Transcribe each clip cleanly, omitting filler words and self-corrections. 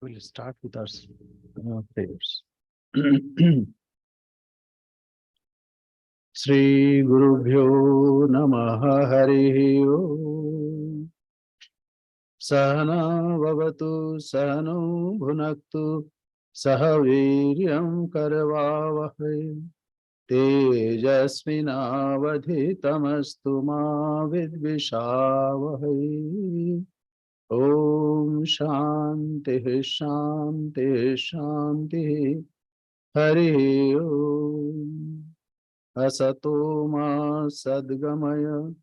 We'll start with our prayers. Sri Gurubhyo Namaha Harihi Om. Sahana Vavatu Sahano Bhunaktu Sahaviryam Karavavahai Tejasvinavadhitamastu ma vidvishavahai. Om Shanti Shanti Shanti Hari Om. Asato ma sadgamaya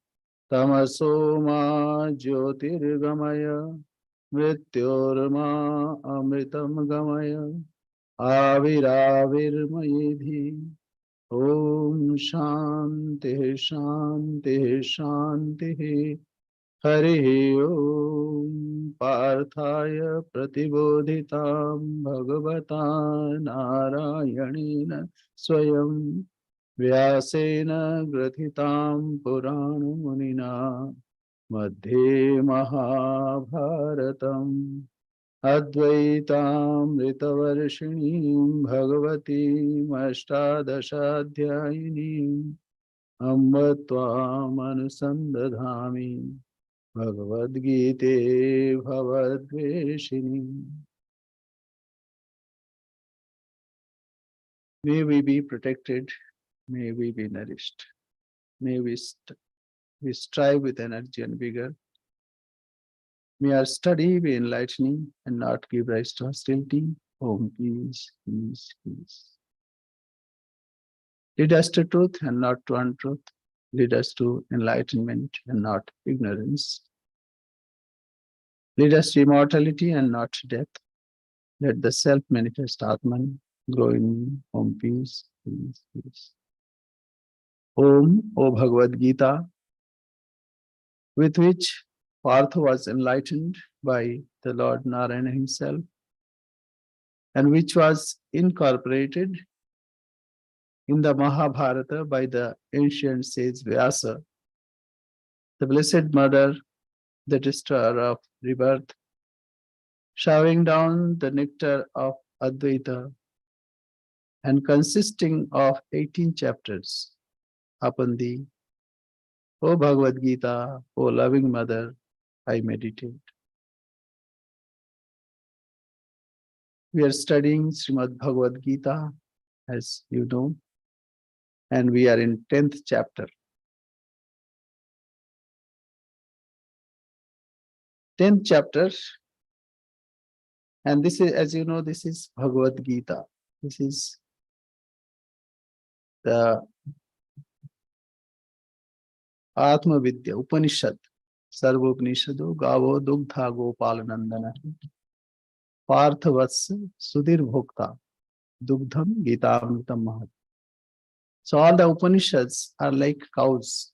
tamaso ma jyotirgamaya mrityorma amritam gamaya aviravirmayedhi. Om Shanti Shanti Shanti Hari Om. Parthaya pratibodhitam bhagavata narayanena swayam vyasena grathitam purana munina madhye mahabharatam advaitam ritavarshinim bhagavatim ashtadashadhyayinim amba tvam anusandadhami Bhagavad Gita Bhavadveshini. May we be protected, may we be nourished, may we strive with energy and vigor. May our study be enlightening and not give rise to hostility. Om peace, peace, peace. Lead us to truth and not to untruth. Lead us to enlightenment and not ignorance. Lead us to immortality and not to death. Let the self-manifest Atman grow in me. Om peace, peace, peace. Om, O Bhagavad Gita, with which Partha was enlightened by the Lord Narayana himself, and which was incorporated in the Mahabharata by the ancient sage Vyasa, the Blessed Mother, the destroyer of rebirth, showering down the nectar of Advaita and consisting of 18 chapters upon thee. O Bhagavad Gita, O loving mother, I meditate. We are studying Srimad Bhagavad Gita, as you know, and we are in 10th chapter. 10th chapter, and this is, as you know, this is Bhagavad Gita. This is the Atma Vidya Upanishad. Sarva Upanishadu Gavo Dugdha Gopal Nandana Partha Vatsa Sudhir Bhokta Dugdham Gita Amritam Mahat. So all the Upanishads are like cows.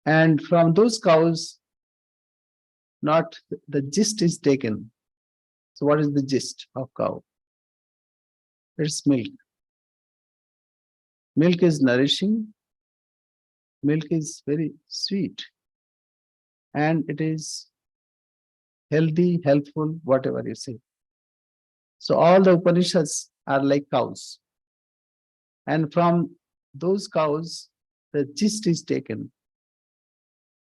And from those cows, not the gist is taken. So what is the gist of cow? It's milk. Milk is nourishing. Milk is very sweet. And it is healthy, healthful, whatever you say. So all the Upanishads are like cows. And from those cows, the gist is taken.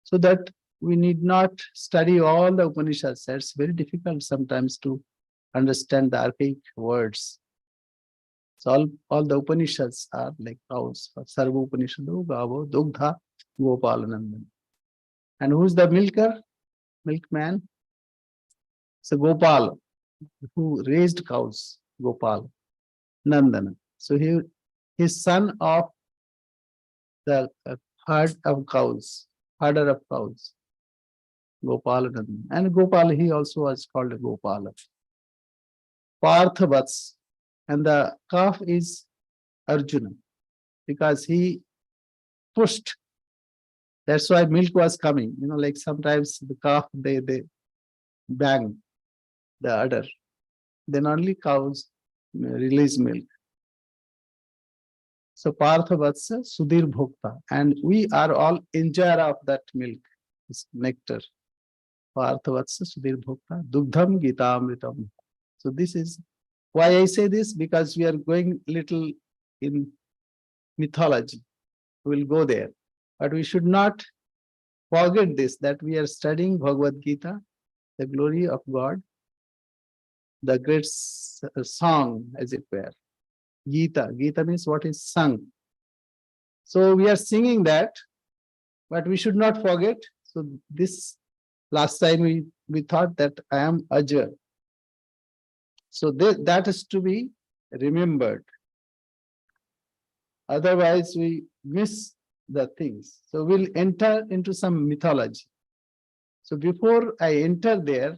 So that we need not study all the Upanishads. It's very difficult sometimes to understand the archaic words. So all the Upanishads are like cows. Sarva Upanishadu, Gavo, Dugdha, Gopalanandan. And who's the milker? Milkman? So Gopal, who raised cows, Gopal, Nandana. So he's son of the herd of cows, herder of cows, Gopalanandan. And Gopal, he also was called Gopala. Partha Vats. And the calf is Arjuna, because he pushed. That's why milk was coming. You know, like sometimes the calf, they bang the udder. Then only cows release milk. So Partha Vatsa Sudhir Bhokta. And we are all enjoyer of that milk, this nectar. Parthavatsa Sudhir Bhokta Dugdham Gita Amritam. So this is why I say this, because we are going little in mythology. We will go there. But we should not forget this, that we are studying Bhagavad Gita, the glory of God, the great song, as it were. Gita. Gita means what is sung. So we are singing that, but we should not forget. So this last time we thought that I am Ajar. So that is to be remembered. Otherwise, we miss the things. So we'll enter into some mythology. So before I enter there,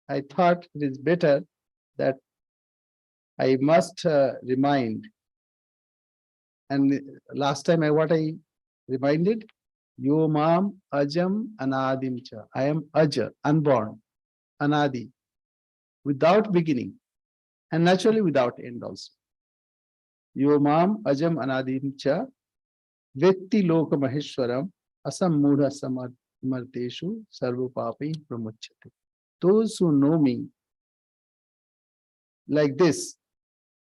I thought it is better that I must remind. And last time what I reminded, Yo Mam Ajam Anadim Cha. I am Aja, unborn, Anadi, without beginning, and naturally without end also. Yo Mam Ajam Anadim Cha. Vetti Loka Maheshwaram Asam Mudha Samarteshu Sarvapapi Pramuchate. Those who know me like this,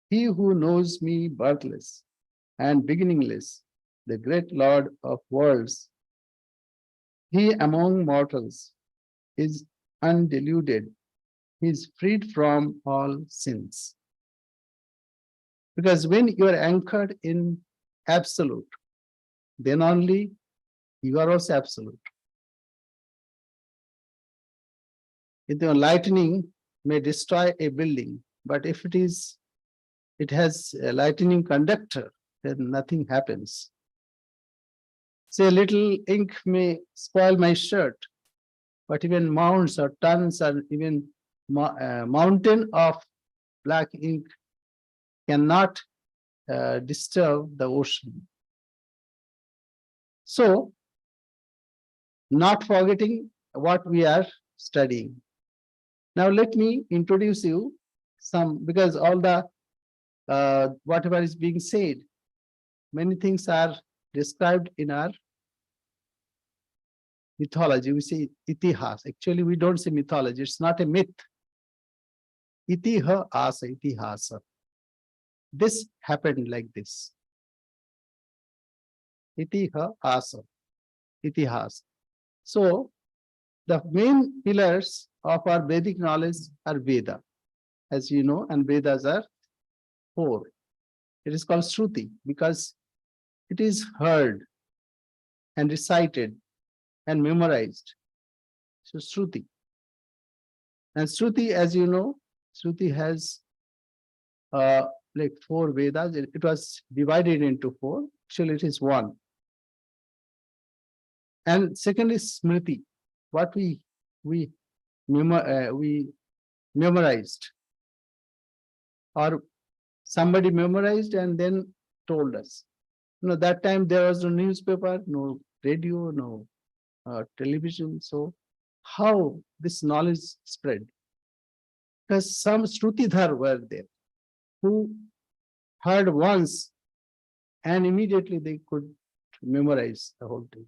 he who knows me birthless and beginningless, the great Lord of worlds, he among mortals is undeluded, he is freed from all sins. Because when you are anchored in absolute, then only you are also absolute. The lightning may destroy a building, but if it has a lightning conductor, then nothing happens. Say a little ink may spoil my shirt, but even mounds or tons or even mountain of black ink cannot disturb the ocean. So, not forgetting what we are studying. Now let me introduce you some, because all the whatever is being said, many things are described in our mythology. We say itihas. Actually, we don't say mythology. It's not a myth. Itiha asa, itihasa. This happened like this. Itiha asa, itihas. So, the main pillars of our Vedic knowledge are Veda, as you know, and Vedas are 4. It is called Shruti because it is heard and recited and memorized. So Shruti. And Shruti, as you know, Shruti has like 4 Vedas. It was divided into 4. Actually, it is 1. And second is Smriti, what we memorized, or somebody memorized and then told us. You know, that time there was no newspaper, no radio, no television. So how this knowledge spread? Because some Shrutidhar were there who heard once and immediately they could memorize the whole thing.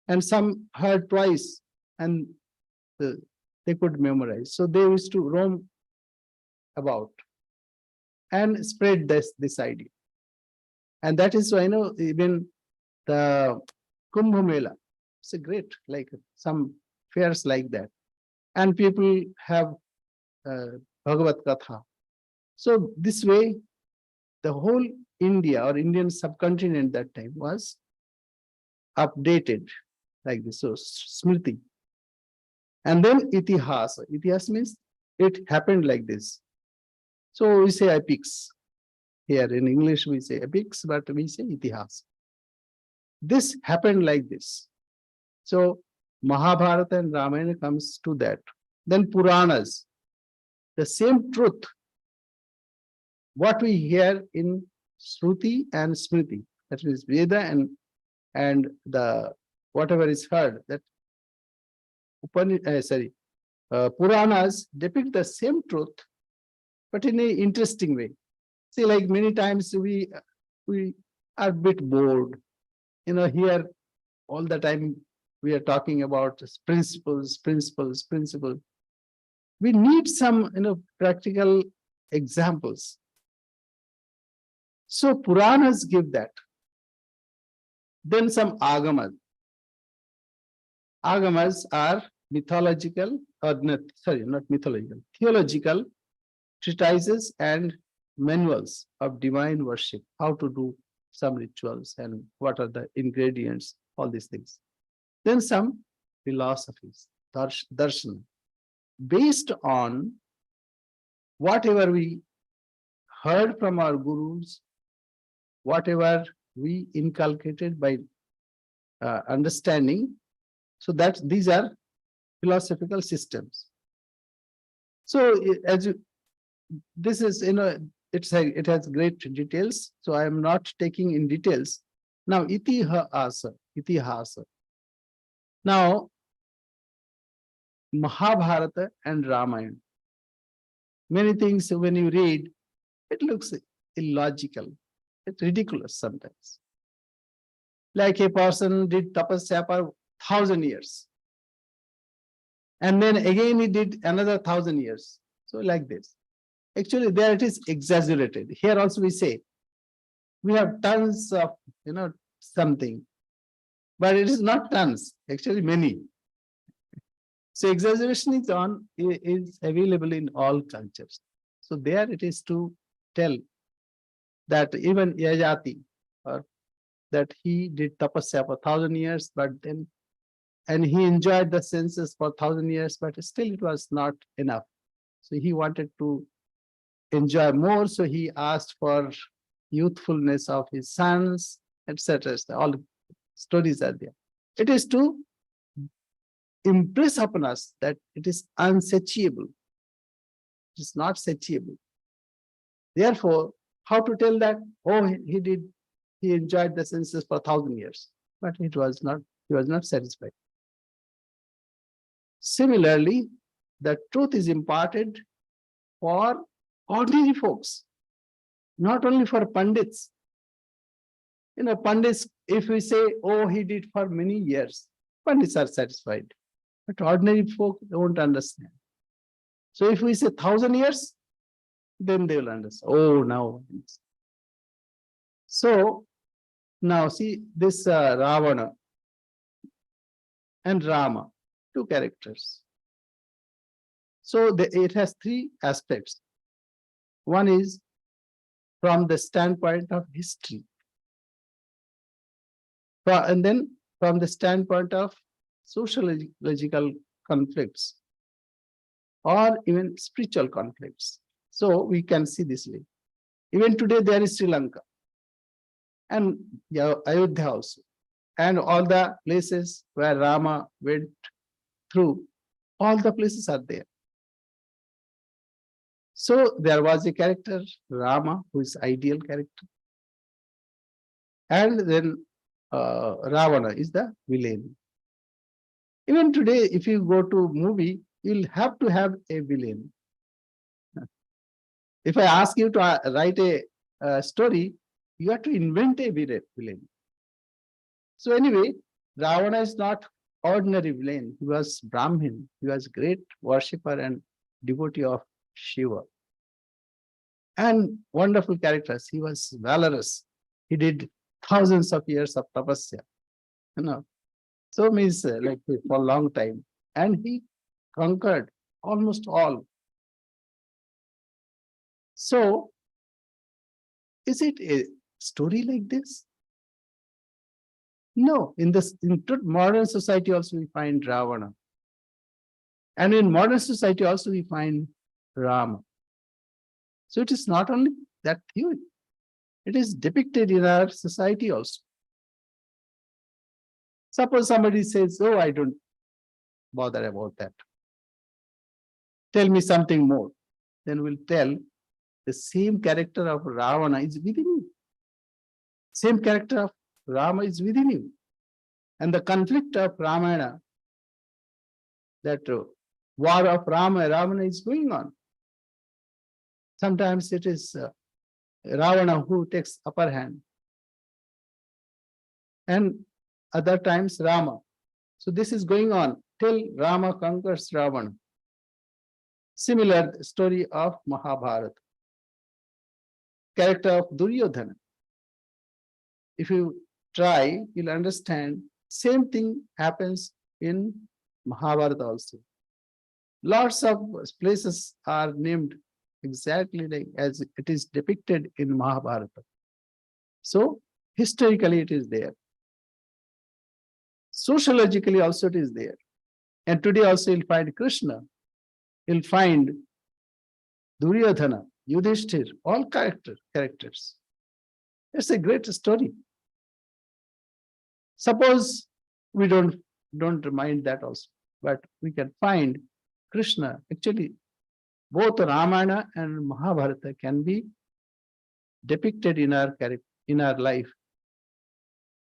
And some heard twice and they could memorize. So they used to roam about and spread this idea. And that is why, even the Kumbh Mela, it's a great, like some fairs like that. And people have Bhagavad Katha. So this way, the whole India or Indian subcontinent that time was updated like this. So Smriti. And then Itihasa. Itihasa means it happened like this. So we say epics. Here in English we say epics, but we say Itihasa. This happened like this. So Mahabharata and Ramayana comes to that. Then Puranas, the same truth, what we hear in Shruti and Smriti, that is Veda and the whatever is heard, that Puranas depict the same truth, but in an interesting way. See, like many times we are a bit bored, here all the time we are talking about principles, principles, principles. We need some, practical examples. So Puranas give that. Then some agamas. Agamas are mythological, or not mythological, theological treatises and manuals of divine worship, how to do some rituals and what are the ingredients, all these things. Then some philosophies, darshan, based on whatever we heard from our gurus, whatever we inculcated by understanding. So that these are philosophical systems. So this is, it has great details. So I am not taking in details. Now, itihasa. Now, Mahabharata and Ramayana. Many things when you read, it looks illogical. It's ridiculous sometimes. Like a person did tapasya for 1,000 years. And then again he did another 1,000 years. So like this. Actually, there it is exaggerated. Here also we say, we have tons of, something. But it is not tons, actually many. So exaggeration is available in all cultures. So there it is to tell that even Yajati, or that he did tapasya for 1,000 years, and he enjoyed the senses for 1,000 years, but still it was not enough. So he wanted to enjoy more, so he asked for youthfulness of his sons, etc. All the stories are there. It is to impress upon us that it is unsatiable. It is not satiable. Therefore, how to tell that? Oh, he enjoyed the senses for 1,000 years, but he was not satisfied. Similarly, the truth is imparted for ordinary folks, not only for pandits. Pandits, if we say, oh, he did for many years, pandits are satisfied. But ordinary folk don't understand. So if we say 1,000 years, then they will understand. Oh, now. So now see this Ravana and Rama, two characters. So it has three aspects. One is from the standpoint of history. And then from the standpoint of sociological conflicts or even spiritual conflicts. So we can see this way. Even today there is Sri Lanka and Ayodhya also, and all the places where Rama went through, all the places are there. So there was a character, Rama, who is ideal character. And then Ravana is the villain. Even today, if you go to movie, you'll have to have a villain. If I ask you to write a story, you have to invent a villain. So anyway, Ravana is not ordinary villain. He was Brahmin. He was great worshipper and devotee of Shiva. And wonderful characters. He was valorous. He did thousands of years of tapasya. So means like for a long time. And he conquered almost all. So, is it a story like this? No. In modern society also we find Ravana. And in modern society also we find Rama. So it is not only that theory. It is depicted in our society also. Suppose somebody says, oh, I don't bother about that. Tell me something more. Then we'll tell the same character of Ravana is within you. Same character of Rama is within you. And the conflict of Ramayana, that war of Ravana is going on. Sometimes it is Ravana who takes upper hand. And other times Rama. So this is going on till Rama conquers Ravana. Similar story of Mahabharata. Character of Duryodhana. If you try, you'll understand same thing happens in Mahabharata also. Lots of places are named exactly like as it is depicted in Mahabharata. So historically it is there. Sociologically also it is there. And today also you'll find Krishna, you'll find Duryodhana, Yudhishthir, all characters. It's a great story. Suppose we don't mind that also, but we can find Krishna. Actually, both Ramayana and Mahabharata can be depicted in our life.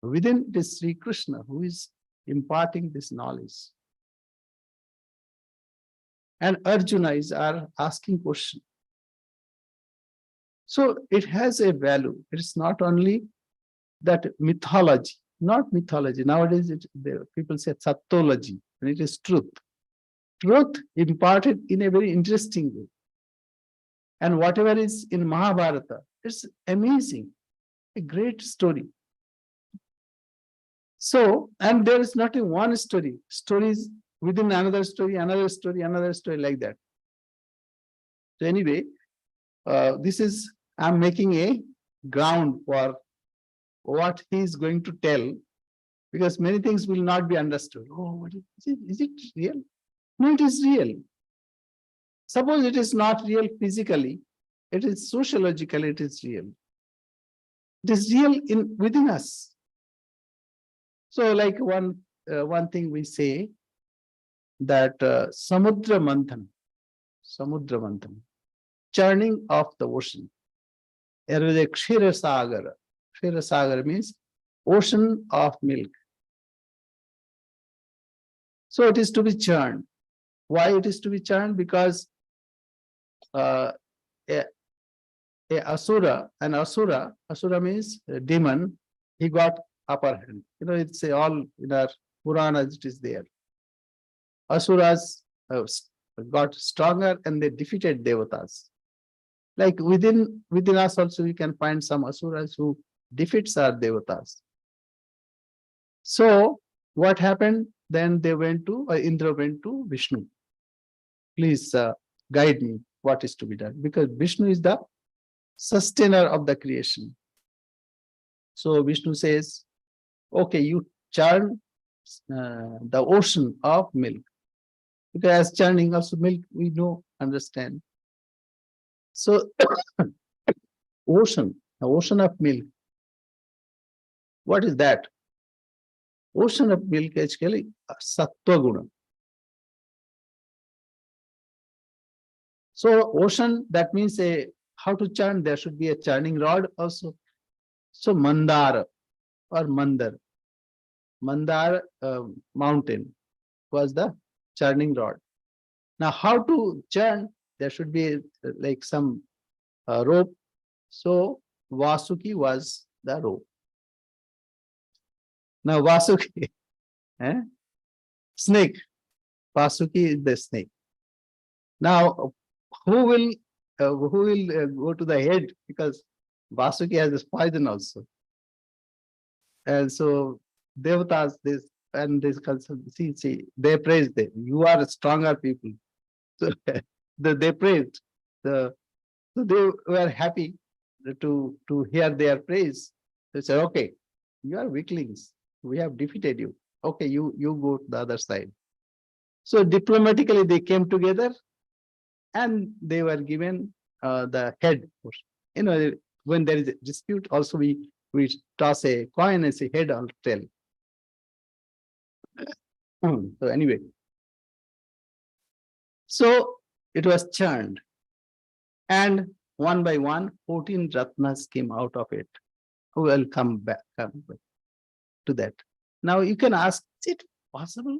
Within it is Sri Krishna who is imparting this knowledge. And Arjuna is asking question. So it has a value. It is not only that mythology, not mythology. Nowadays, people say sattology, and it is truth. Truth imparted in a very interesting way. And whatever is in Mahabharata, it's amazing, a great story. So, and there is not a one story, stories within another story, another story like that. So anyway, I'm making a ground for what he is going to tell, because many things will not be understood. Oh, what is it real? No, it is real. Suppose it is not real physically, it is sociologically, it is real. It is real within us. So like one thing we say that Samudra Manthan, churning of the ocean. There is a Kshirasagara. Kshirasagara means ocean of milk. So it is to be churned. Why it is to be churned? Because an asura means a demon, he got upper hand. It's all in our Puranas, it is there. Asuras got stronger and they defeated Devatas. Like within us also, you can find some asuras who defeats our Devatas. So what happened? Then they went to, Indra went to Vishnu. Please guide me what is to be done, because Vishnu is the sustainer of the creation. So Vishnu says, okay, you churn the ocean of milk. Because as churning also milk, we know, understand. So the ocean of milk. What is that? Ocean of milk actually sattva guna. So ocean, that means how to churn, there should be a churning rod also. So Mandara or Mandar mountain was the churning rod. Now how to churn? There should be like some rope. So Vasuki was the rope. Now Vasuki, snake. Vasuki is the snake. Now who will go to the head? Because Vasuki has this poison also. And so Devatas, see, they praised them. You are stronger people. So they praised. So they were happy to hear their praise. They said, okay, you are weaklings. We have defeated you. Okay, you go to the other side. So diplomatically they came together and they were given the head. When there is a dispute, also we toss a coin and say head or tail. So anyway, so it was churned, and one by one, 14 ratnas came out of it. We will come back to that. Now you can ask, is it possible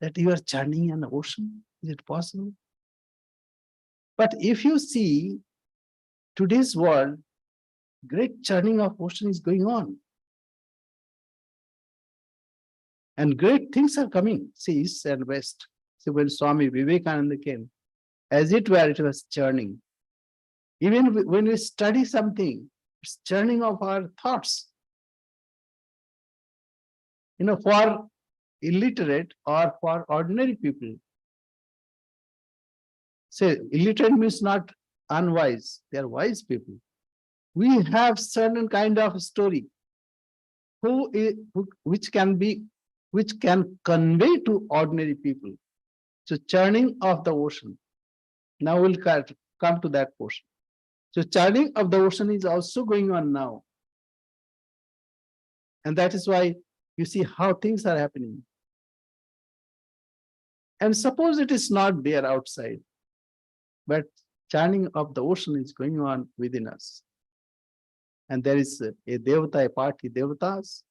that you are churning an ocean? Is it possible? But if you see today's world, great churning of ocean is going on. And great things are coming, see, east and west. See, when Swami Vivekananda came, as it were, it was churning. Even when we study something, it's churning of our thoughts. For illiterate or for ordinary people, say illiterate means not unwise, they are wise people. We have certain kind of story which can convey to ordinary people. So churning of the ocean. Now we'll come to that portion. So churning of the ocean is also going on now. And that is why you see how things are happening. And suppose it is not there outside, but churning of the ocean is going on within us. And there is a devata, a party devatas,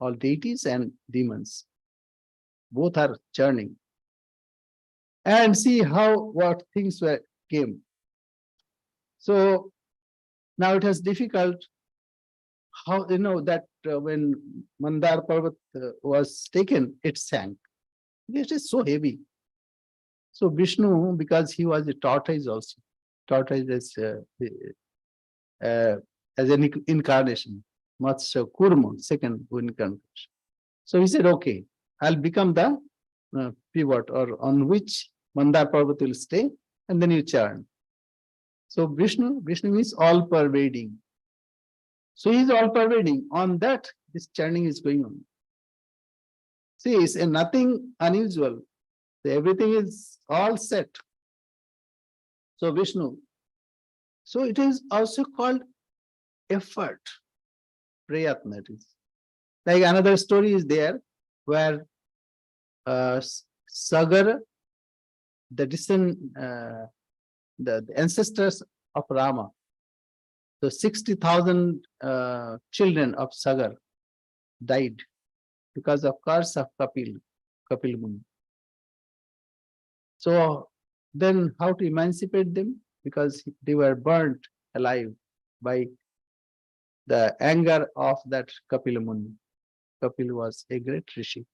all deities and demons. Both are churning. And see what things came. So now it is difficult how, that when Mandar Parvat was taken, it sank. It is so heavy. So Vishnu, because he was a tortoise also, tortoise as an incarnation, Matsya Kurma, second incarnation. So he said, okay, I'll become the pivot or on which Mandar Parvat will stay, and then you churn. So Vishnu means all pervading. So he is all pervading. On that, this churning is going on. See, it's nothing unusual. Everything is all set. So Vishnu. So it is also called effort. Prayatna it is. Like another story is there where Sagar, the ancestors of Rama, so 60,000 children of Sagar died because of curse of Kapil Muni. So then how to emancipate them? Because they were burnt alive by the anger of that Kapil Muni. Kapil was a great rishi.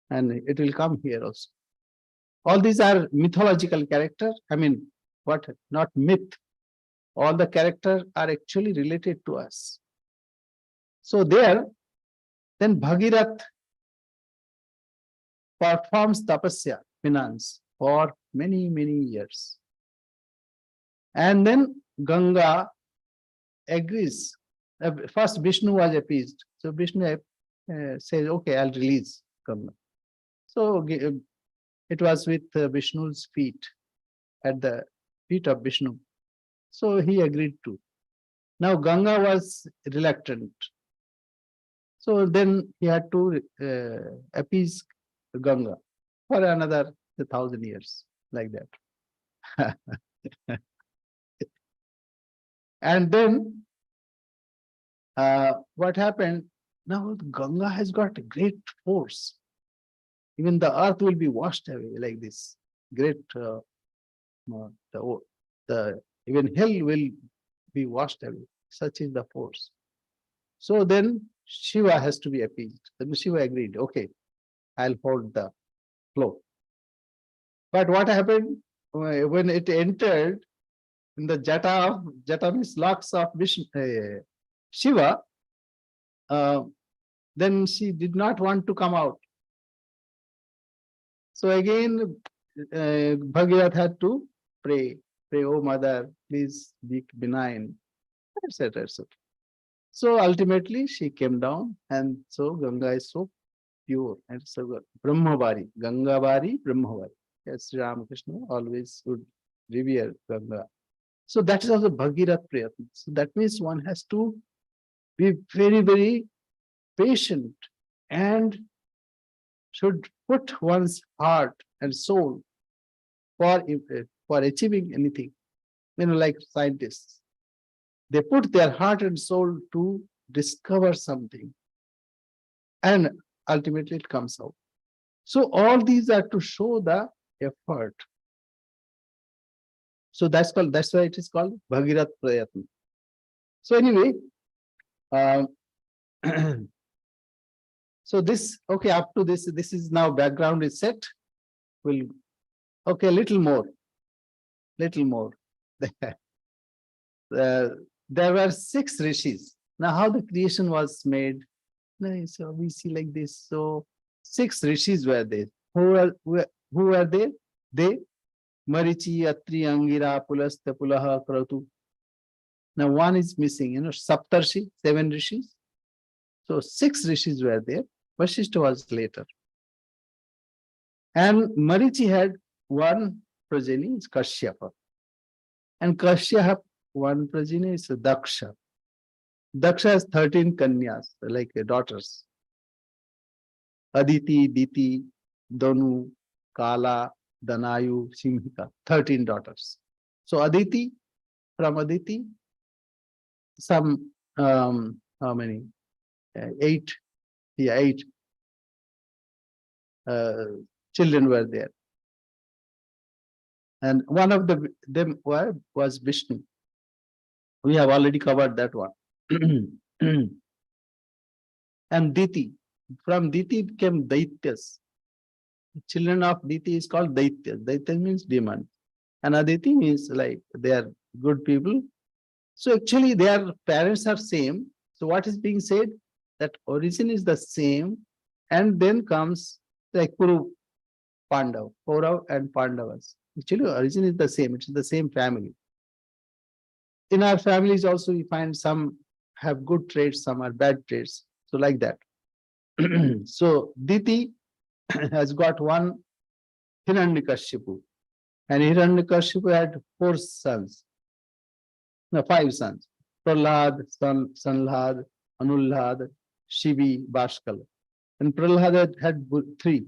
And it will come here also. All these are mythological characters. I mean, what? Not myth. All the characters are actually related to us. So there, then Bhagirath performs tapasya, penance, for many, many years. And then Ganga agrees. First, Vishnu was appeased. So Vishnu says, okay, I'll release Ganga. So it was with Vishnu's feet, at the feet of Vishnu. So he agreed to. Now Ganga was reluctant. So then he had to appease Ganga for another 1,000 years, like that. And then what happened? Now Ganga has got a great force. Even the earth will be washed away like this. Great, even hell will be washed away. Such is the force. So then Shiva has to be appeased. Then Shiva agreed, okay, I'll hold the flow. But what happened when it entered in the jata means locks of Shiva, then she did not want to come out. So again, Bhagirath had to pray, oh mother, please be benign, etc., etc. So ultimately she came down, and so Ganga is so pure and so Brahmavari, Gangavari, Brahmavari. Yes, Sri Ramakrishna always would revere Ganga. So that is also Bhagirath Prayatna. So that means one has to be very, very patient and should put one's heart and soul for achieving anything. Like scientists, they put their heart and soul to discover something, and ultimately it comes out. So all these are to show the effort. So that's why it is called Bhagirath Prayatna. So anyway, So this, okay, up to this is now background is set. We'll, okay, little more. Uh, there were 6 rishis. Now, how the creation was made? So we see like this. So 6 rishis were there. Who were they? They Marichi, Atri, Angira, Pulastya, Pulaha, Kratu. Now one is missing, Saptarshi, 7 rishis. So 6 rishis were there. Vasishta was later. And Marichi had one progeny, is Kashyapa. And Kashyapa, one progeny is Daksha. Daksha has 13 kanyas, like daughters. Aditi, Diti, Danu, Kala, Danayu, Simhika, 13 daughters. So Aditi, from Aditi, some, how many? 8, 8 children were there. And one of them was Vishnu. We have already covered that one. And Diti, from Diti came Daityas. Children of Diti is called Daityas. Daityas means demon. And Aditi means like they are good people. So actually their parents are same. So what is being said? That origin is the same. And then comes like Kuru Pandav, Kaurav and Pandavas. Actually origin is the same. It is the same family. In our families also we find some have good traits, some are bad traits. So like that. So Diti has got one Hiranyakashipu. And Hiranyakashipu had 4 sons. No, 5 sons. Prahlad, Sanlad, Anullad, Shivi, Bashkal. And Prahlad had 3.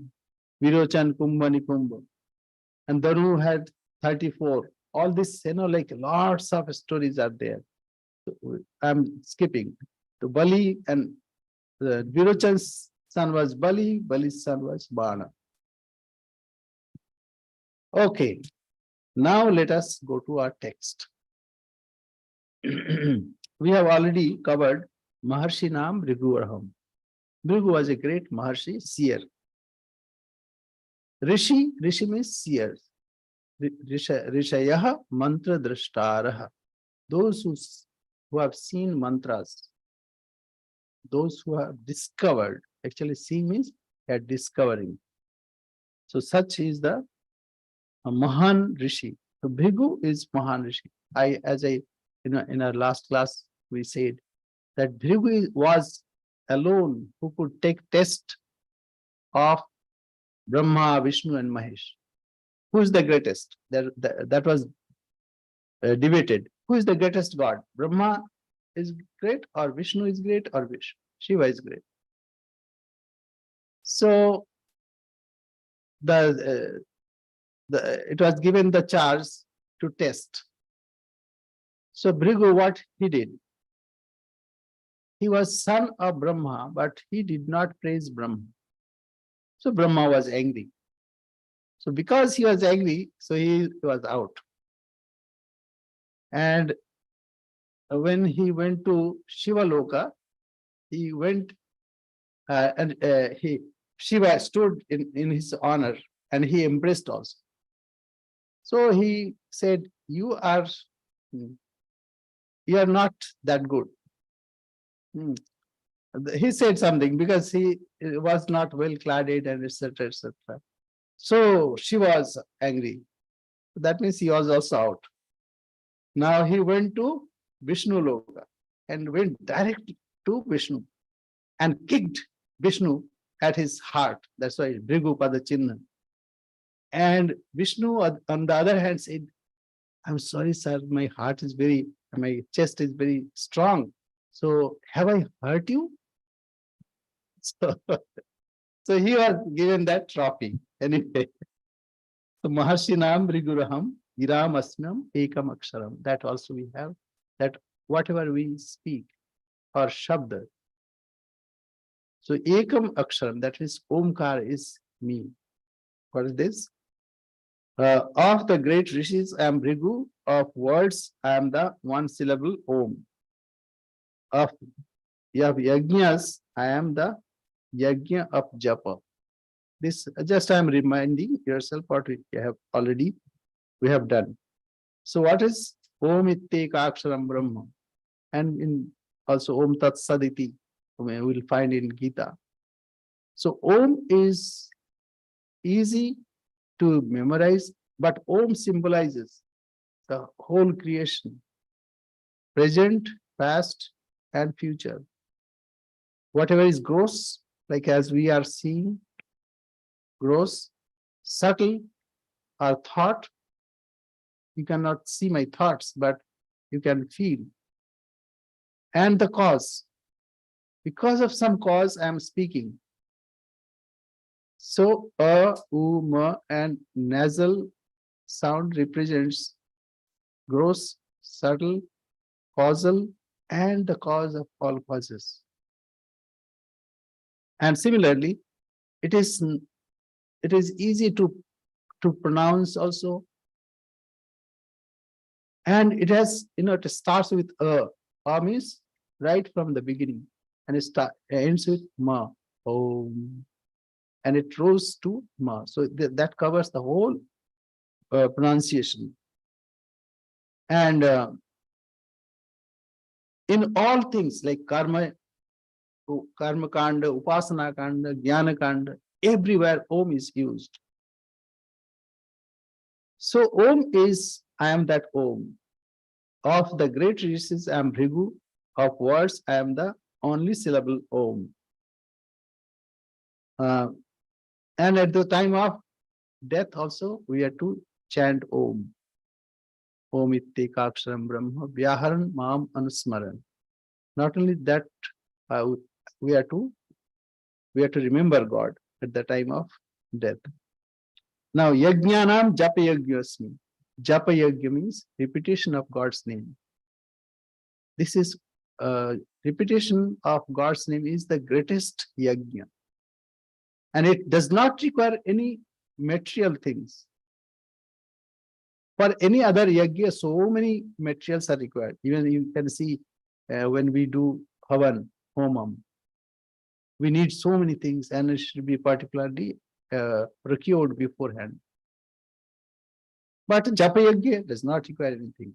Virochan, Kumbha, Nikumbha. And Danu had 34. All this, like lots of stories are there. So I'm skipping. So Bali and Virochan's son was Bali, Bali's son was Bana. Okay, now let us go to our text. We have already covered Maharshi Nam Bhrigu. Bhrigu was a great Maharshi, seer. Rishi means seers. Rishayaha mantra drashtaraha. Those who have seen mantras, those who have discovered. Actually, seeing means they are discovering. So such is the Mahan Rishi. So Bhrigu is Mahan Rishi. In our last class, we said that Bhrigu was alone who could take test of Brahma, Vishnu and Mahesh. Who is the greatest? That was debated. Who is the greatest God? Brahma is great or Vishnu is great or Shiva is great. So it was given the charge to test. So Bhrigu, what he did? He was son of Brahma, but he did not praise Brahma. So Brahma was angry. So because he was angry, so he was out. And when he went to Shiva Loka, he went and Shiva stood in his honor and he embraced also. So he said, you are not that good. He said something because he was not well cladded and etc. etc. So she was angry. That means he was also out. Now he went to Vishnu Loka and went direct to Vishnu and kicked Vishnu at his heart. That's why Bhrigu Pada Chinna. And Vishnu on the other hand said, I'm sorry, sir, my chest is very strong. So have I hurt you? So he was given that trophy. Anyway. So Maharshi Nam Bhriguraham Giram Asmam Ekam Aksharam. That also we have. That whatever we speak or Shabda. So Ekam Aksharam, that is Omkar is me. What is this? Of the great rishis, I am Bhrigu. Of words, I am the 1 syllable Om. Of Yajnas, I am the yajna of japa. This just I am reminding yourself what we have done. So what is Om Itteka Aksharam Brahma? And in also Om Tat Saditi, we will find in Gita. So Om is easy to memorize, but Om symbolizes the whole creation, present, past, and future. Whatever is gross, like as we are seeing, gross, subtle, or thought, you cannot see my thoughts, but you can feel. And the cause, because of some cause, I am speaking. So, u, ma, and nasal sound represents gross, subtle, causal, and the cause of all causes. And similarly, it is easy to pronounce also. And it has, it starts with a. A means right from the beginning, and it ends with ma, om, and it rose to ma. So that covers the whole pronunciation. And in all things like karma kanda, upasana kanda, jnana kanda, everywhere Om is used. So Om is, I am that Om. Of the great rishis, I am Bhrigu. Of words, I am the only syllable Om. And at the time of death also, we are to chant Om. Om Itteka Aksharam Brahma Vyaharan Mam Anusmaran. Not only that, we are to remember God at the time of death. Now, Yajnanam Japa Yajnasmi. Japa Yajna means repetition of God's name. This is repetition of God's name is the greatest yajna. And it does not require any material things. For any other yajna, so many materials are required. Even you can see when we do havan, homam, we need so many things, and it should be particularly procured beforehand. But japa yajna does not require anything.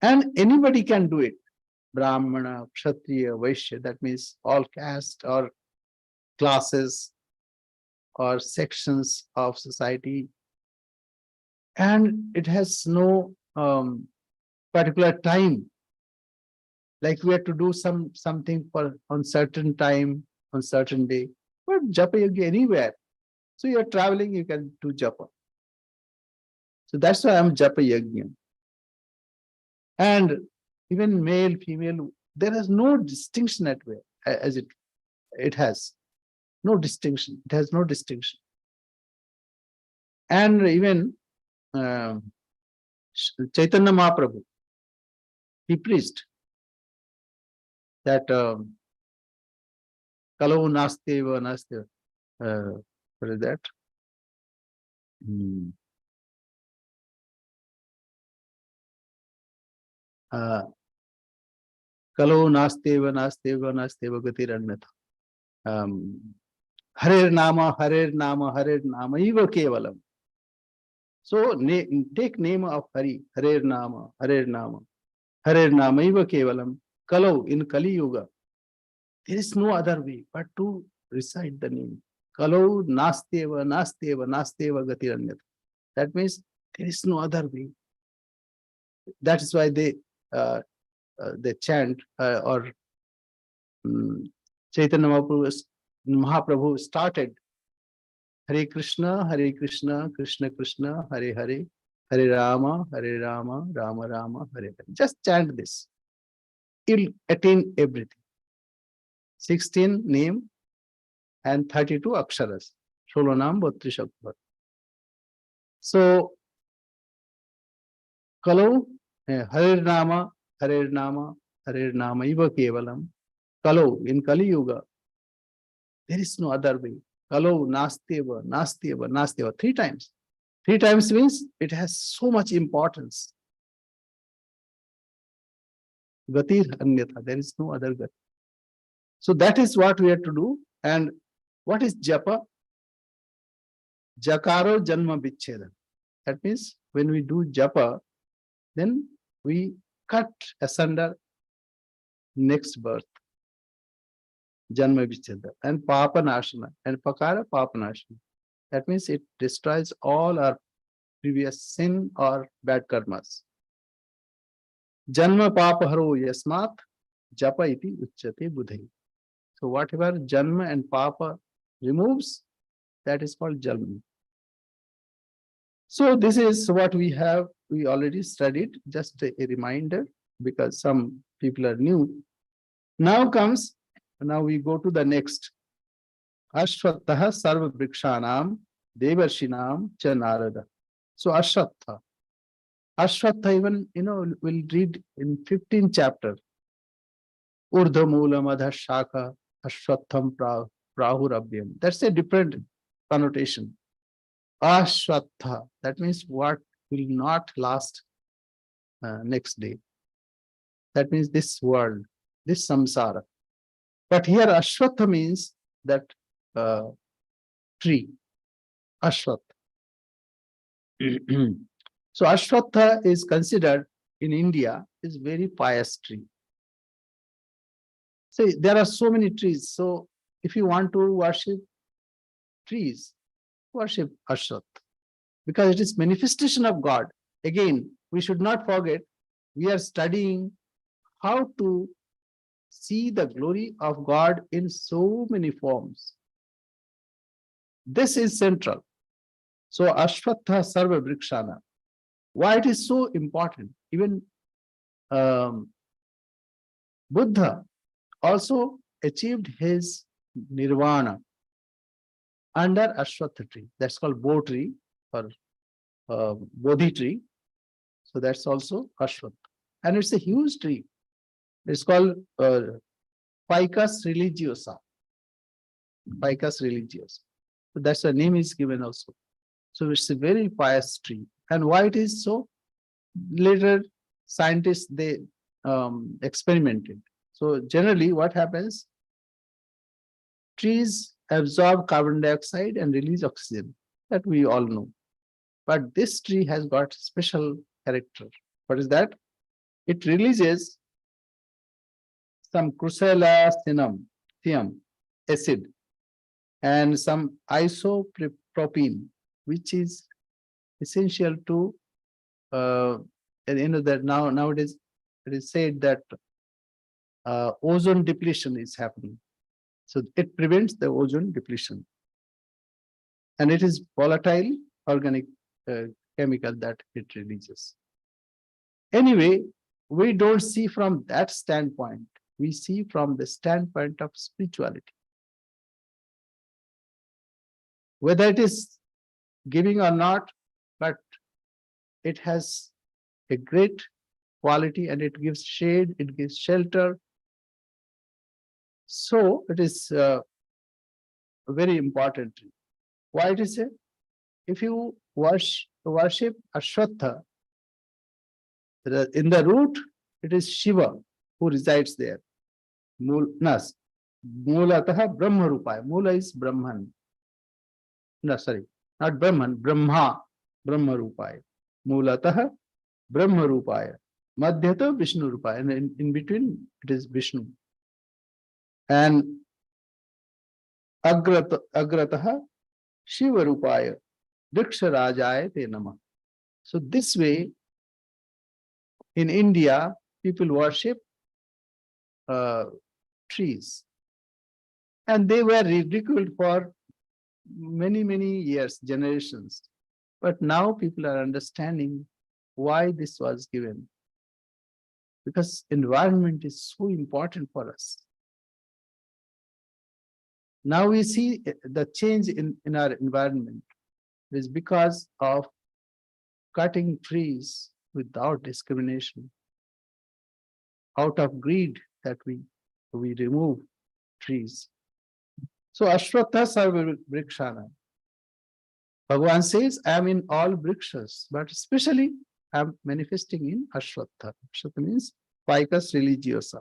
And anybody can do it. Brahmana, Kshatriya, Vaishya, that means all caste or classes or sections of society. And it has no particular time. Like we have to do something for on certain time, on certain day. But japa yajna anywhere. So you're traveling, you can do japa. So that's why I'm japa yajna. And even male, female, there is no distinction at way as it has no distinction. It has no distinction. And even Chaitanya Mahaprabhu, he preached that Kalau Nasteva Nasteva. What is that? Kalau Nasteva Nasteva Nasteva Gatirannatha. Harer Nama, Harer Nama, Harer Nama, Eva Kevalam. So take name of Hari, Harer Nama, Harer Nama, Harer Nama, Eva Kevalam. Kalau in Kali Yuga, there is no other way but to recite the name. Kalau Nasteva, Nasteva, Nasteva Gatirannatha. That means there is no other way. That is why they chant or Chaitanya Mahaprabhu started Hare Krishna, Krishna Krishna, Hare Hare, Hare Rama, Rama Rama, Hare Hare. Just chant this. You'll attain everything. 16 name and 32 aksharas. Sholonam Bhattrishabhar. So, Kalau Hare Nama, Hare Nama, Hare Nama, Iva Kevalam. Kalau in Kali Yuga, there is no other way. Kalau Nasteva, Nasteva, Nasteva. 3 times. 3 times means it has so much importance. Gatir Anyatha, there is no other gati. So that is what we have to do. And what is japa? Jakaro janma vicheda. That means when we do japa, then we cut asunder next birth, janma vicheda, and papa nashana, and pakara papa nashana. That means it destroys all our previous sin or bad karmas. Janma papa haro yasmat japa iti uchyate budhai. So whatever janma and papa removes, that is called janma. So this is what we already studied, just a reminder, because some people are new. Now we go to the next. Ashwatthah sarva vrikshanam devarshinam cha narada. So Ashwatha. Ashwatha even, we'll read in 15th chapter. Urdha mula madha shaka ashwatham prahurabhyam. That's a different connotation. Ashwatha, that means what will not last next day. That means this world, this samsara. But here Ashwatha means that tree, Ashwatha. So Ashwatha is considered in India is very pious tree. See, there are so many trees. So if you want to worship trees, worship Ashwatha, because it is manifestation of God. Again, we should not forget, we are studying how to see the glory of God in so many forms. This is central. So Ashwatha Sarva Vrikshana. Why it is so important? Even Buddha also achieved his nirvana under Ashwatha tree. That's called Bo tree or Bodhi tree. So that's also Ashwatha. And it's a huge tree. It's called Ficus religiosa. Ficus religiosa. So that's the name is given also. So it's a very pious tree. And why it is so? Later, scientists, they experimented. So generally what happens? Trees absorb carbon dioxide and release oxygen. That we all know. But this tree has got special character. What is that? It releases some crucellacinium acid and some isopropene, which is essential to that nowadays it is said that ozone depletion is happening. So it prevents the ozone depletion. And it is volatile organic chemical that it releases. Anyway, we don't see from that standpoint. We see from the standpoint of spirituality. Whether it is giving or not, but it has a great quality and it gives shade, it gives shelter. So it is very important. Why it is it? If you worship Ashwatha, in the root, it is Shiva who resides there. Mulatah Brahma Rupaya. Mula is Brahman. No, sorry, not Brahman, Brahma Rupaya. Mulatah Brahma Rupaya. Madhyata Vishnu Rupaya. And in between, it is Vishnu. And Agratah Shiva Rupaya. Vriksha Rajaya Te Namah. So this way, in India, people worship trees. And they were ridiculed for many, many years, generations. But now people are understanding why this was given. Because environment is so important for us. Now we see the change in our environment. It is because of cutting trees without discrimination. Out of greed that we remove trees. So Ashwatha Sarva Vrikshana. Bhagavan says, I am in all vrikshas, but especially I am manifesting in Ashwatha. Ashwatha means Ficus religiosa.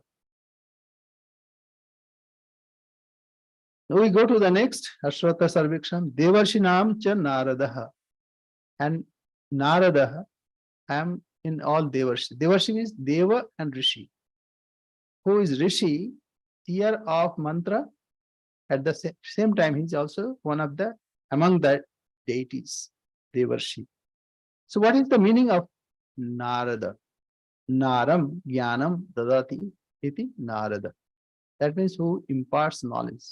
We go to the next, Ashwata Sarviksham, Devarshinam cha Naradaha. And Naradaha, I am in all Devarshi. Devarshi means Deva and Rishi. Who is Rishi? Seer of mantra. At the same time, he is also one of the among the deities, Devarshi. So, what is the meaning of Narada? Naram Jnanam Dadati iti Narada. That means who imparts knowledge.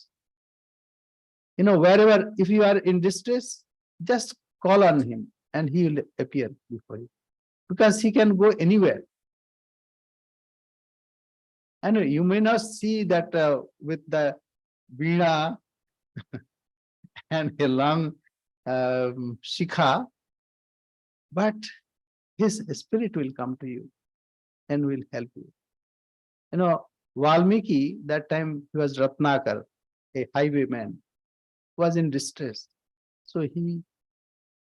Wherever, if you are in distress, just call on him and he will appear before you. Because he can go anywhere. And you may not see that with the veena and a long shikha, but his spirit will come to you and will help you. Valmiki, that time he was Ratnakar, a highwayman, was in distress. So he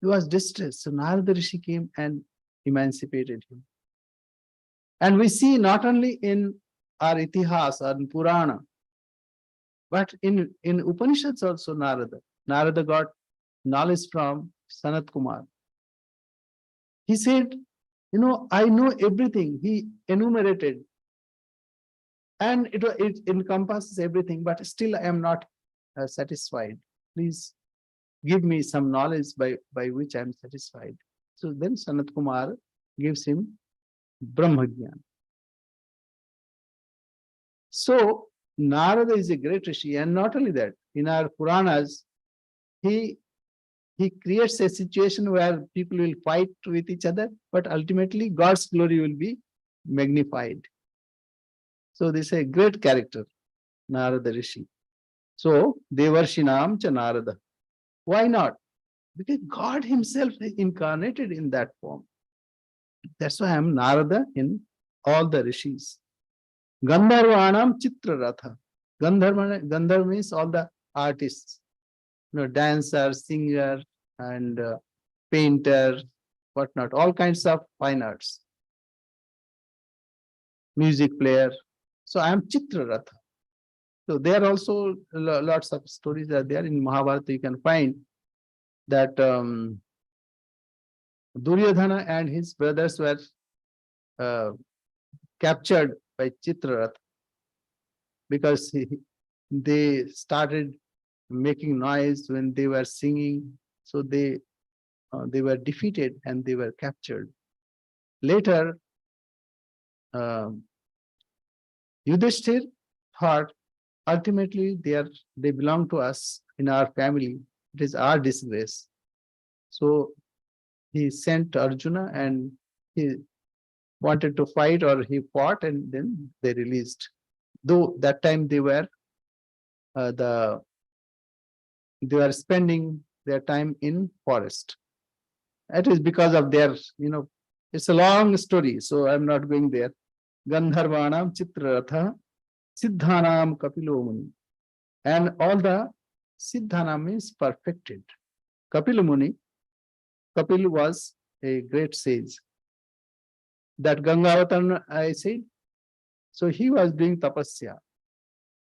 was distressed. So Narada Rishi came and emancipated him. And we see not only in our Itihas or in Purana, but in Upanishads also Narada. Narada got knowledge from Sanat Kumar. He said, I know everything. He enumerated. And it encompasses everything, but still I am not satisfied. Please give me some knowledge by which I am satisfied. So then Sanat Kumar gives him Brahmagyan. So Narada is a great Rishi, and not only that, in our Puranas, he creates a situation where people will fight with each other, but ultimately God's glory will be magnified. So this is a great character, Narada Rishi. So Devarshinam cha Narada. Why not? Because God himself incarnated in that form. That's why I am Narada in all the rishis. Gandharvanam Chitra Ratha. Gandharva means all the artists, dancer, singer, and painter, whatnot, all kinds of fine arts. Music player. So I am Chitra Ratha. So there are also lots of stories that are there in Mahabharata. You can find that Duryodhana and his brothers were captured by Chitraratha because they started making noise when they were singing. So they were defeated and they were captured. Later, Yudhishthir thought ultimately they belong to us in our family. It is our disgrace. So he sent Arjuna and he wanted to fight, or he fought, and then they released. Though that time they were spending their time in forest. That is because of their, it's a long story, so I'm not going there. Gandharvanam Chitraratha Siddhanam Kapilo Muni. And all the Siddhanam means perfected. Kapil Muni, Kapil was a great sage. That Gangavatar I said, so he was doing tapasya.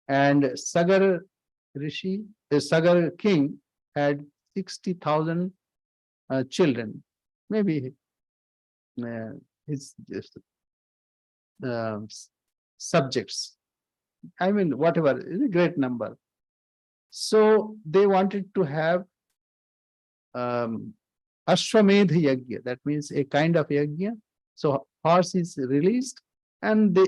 And Sagar Rishi, the Sagar king, had 60,000 children. Maybe his subjects. I mean, whatever, is a great number. So they wanted to have Ashwamedha Yajna. That means a kind of yajna. So horse is released and the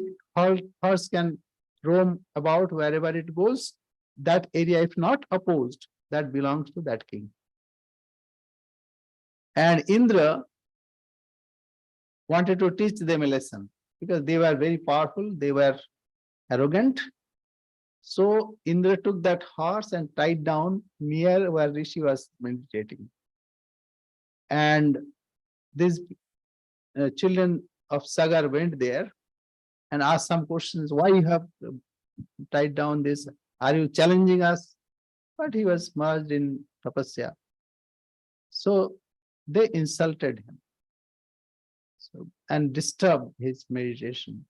horse can roam about wherever it goes. That area, if not opposed, that belongs to that king. And Indra wanted to teach them a lesson because they were very powerful, they were arrogant. So Indra took that horse and tied down near where Rishi was meditating. And these children of Sagar went there and asked some questions. Why you have tied down this? Are you challenging us? But he was merged in tapasya. So they insulted him and disturbed his meditation.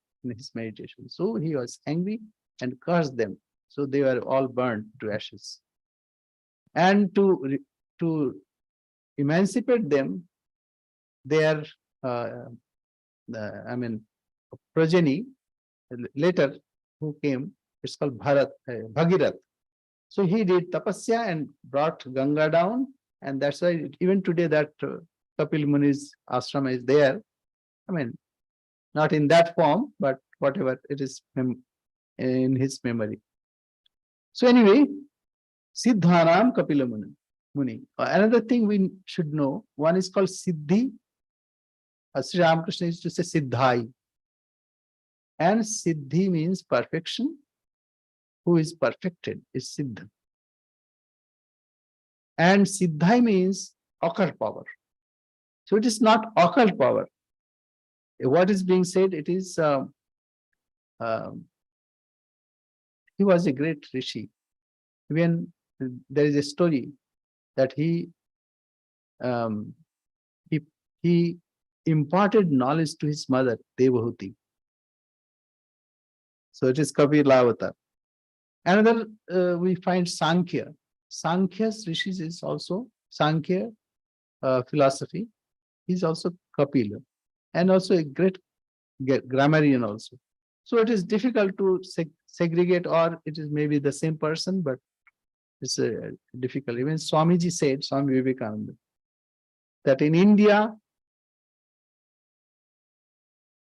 So he was angry and cursed them. So they were all burned to ashes. And to emancipate them, their I mean progeny later who came, it's called Bhagirath. So he did tapasya and brought Ganga down, and that's why even today that Kapil Muni's ashram is there. I mean, not in that form, but whatever it is in his memory. So anyway, Siddhanam Kapila Muni. Another thing we should know, one is called Siddhi. Sri Ramakrishna used to say Siddhai. And Siddhi means perfection. Who is perfected is Siddha. And Siddhai means occult power. So it is not occult power. What is being said, it is, he was a great rishi. Even there is a story that um, he imparted knowledge to his mother, Devahuti. So it is Kapilavata. Another, we find Sankhya. Sankhya's rishis is also Sankhya philosophy. He's also Kapila, and also a great grammarian also. So it is difficult to segregate, or it is maybe the same person, but it's difficult. Even Swamiji said, Swami Vivekananda, that in India,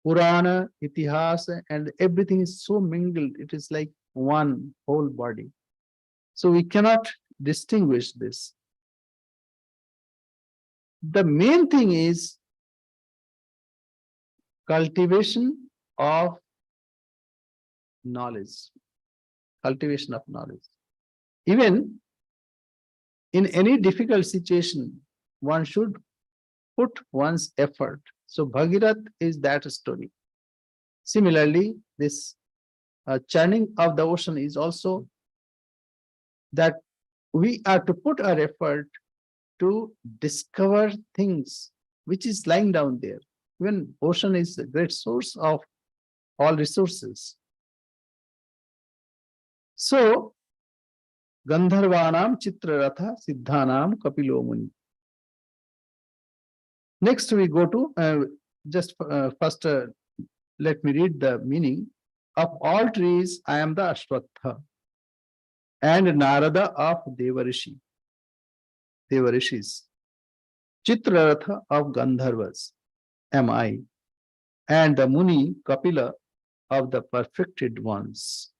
Purana, Itihasa, and everything is so mingled. It is like one whole body. So we cannot distinguish this. The main thing is cultivation of knowledge. Cultivation of knowledge. Even in any difficult situation, one should put one's effort. So Bhagirath is that story. Similarly, this churning of the ocean is also that we are to put our effort to discover things which is lying down there. Even ocean is a great source of all resources. So, Gandharvanam Chitraratha Siddhanam Kapilo Muni. Next we go to, first let me read the meaning. Of all trees, I am the Ashwatha and Narada of Devarishis. Chitraratha of Gandharvas am I, and the Muni Kapila of the perfected ones.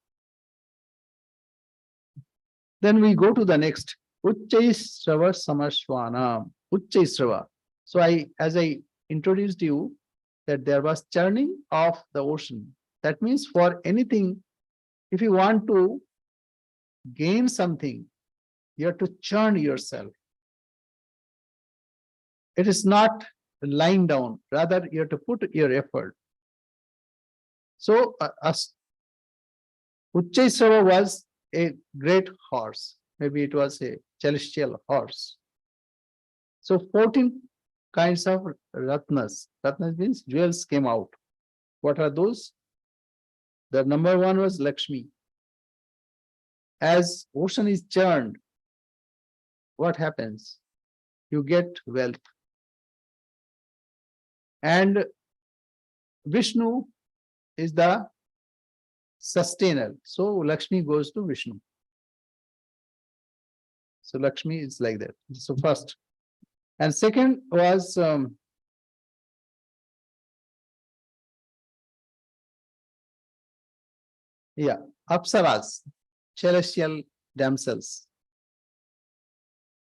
Then we go to the next. Uchchaisrava Samashwanam. Uchchaisrava. So as I introduced you, that there was churning of the ocean. That means for anything, if you want to gain something, you have to churn yourself. It is not lying down, rather you have to put your effort. So Uchchaisrava was a great horse. Maybe it was a celestial horse. So 14 kinds of ratnas. Ratnas means jewels came out. What are those? The number one was Lakshmi. As ocean is churned, what happens? You get wealth. And Vishnu is the sustainer. So Lakshmi goes to Vishnu. So Lakshmi is like that. So first. And second was Apsaras, celestial damsels.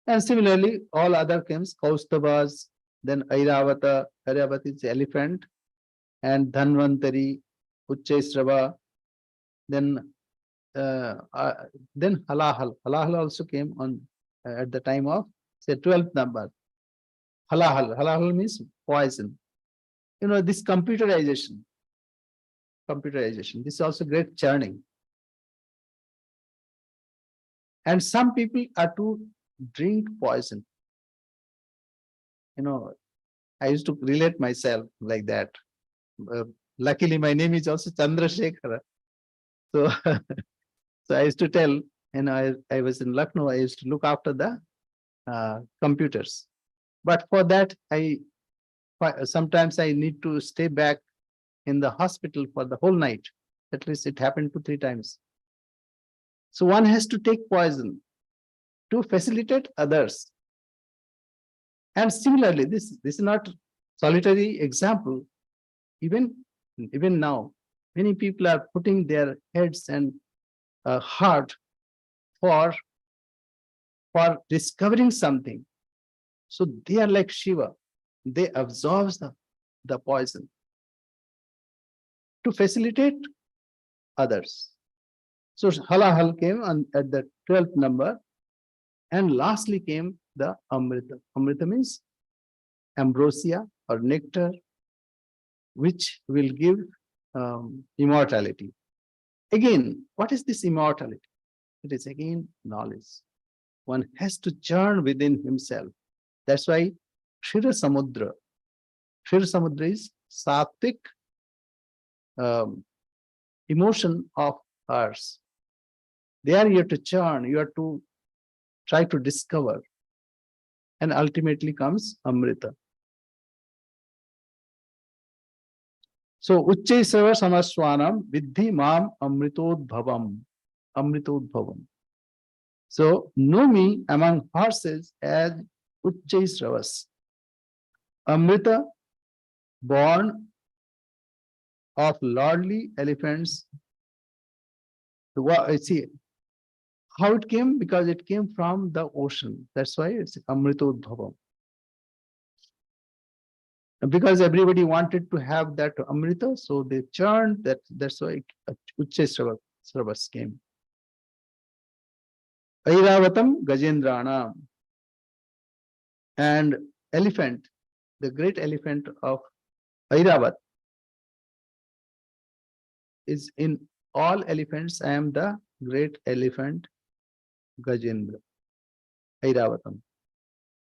And similarly, all other kings, Kaustubhas, then Airavata. Airavata is the elephant, and Dhanvantari, Uchchaisrava, then Halahal. Halahal also came on at the time of, say, 12th number. Halahal. Halahal means poison. You know, this computerization, this is also great churning. And some people are to drink poison. You know, I used to relate myself like that. Luckily, my name is also Chandrasekhara. So So I used to tell, I was in Lucknow, I used to look after the computers. But for that, sometimes I need to stay back in the hospital for the whole night. At least it happened 2-3 times. So one has to take poison to facilitate others. And similarly, this is not solitary example. Even now, many people are putting their heads and heart for discovering something. So they are like Shiva. They absorb the poison to facilitate others. So Halahal came at the 12th number, and lastly came the Amrita. Amrita means ambrosia or nectar, which will give immortality. Again, what is this immortality? It is again knowledge. One has to churn within himself. That's why Shira Samudra. Shira Samudra is sattvic emotion of ours. There you have to churn, you have to try to discover, and ultimately comes Amrita. So Uchche Seva Samaswanam Vidhi Mam Amritodbhavam. Amritodbhavam. So know me among horses as Uchche Sravas. Amrita, born of lordly elephants. See how it came, because it came from the ocean. That's why it's Amritodbhavam. Because everybody wanted to have that Amrita, so they churned that. That's why Uchche Sravas came. Airavatam Gajendranam. And elephant, the great elephant of Airavat, is in all elephants. I am the great elephant Gajendra, Airavatam.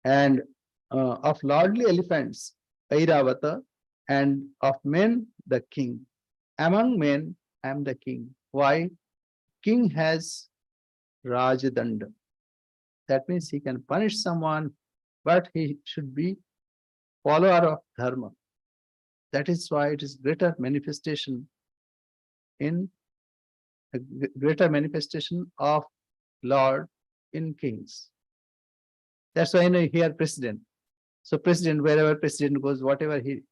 And of lordly elephants, Airavata, and of men, the king. Among men, I am the king. Why? King has Rajadanda. That means he can punish someone, but he should be follower of dharma. That is why it is greater manifestation in a greater manifestation of Lord in kings. That's why I hear president. So president, wherever president goes, whatever he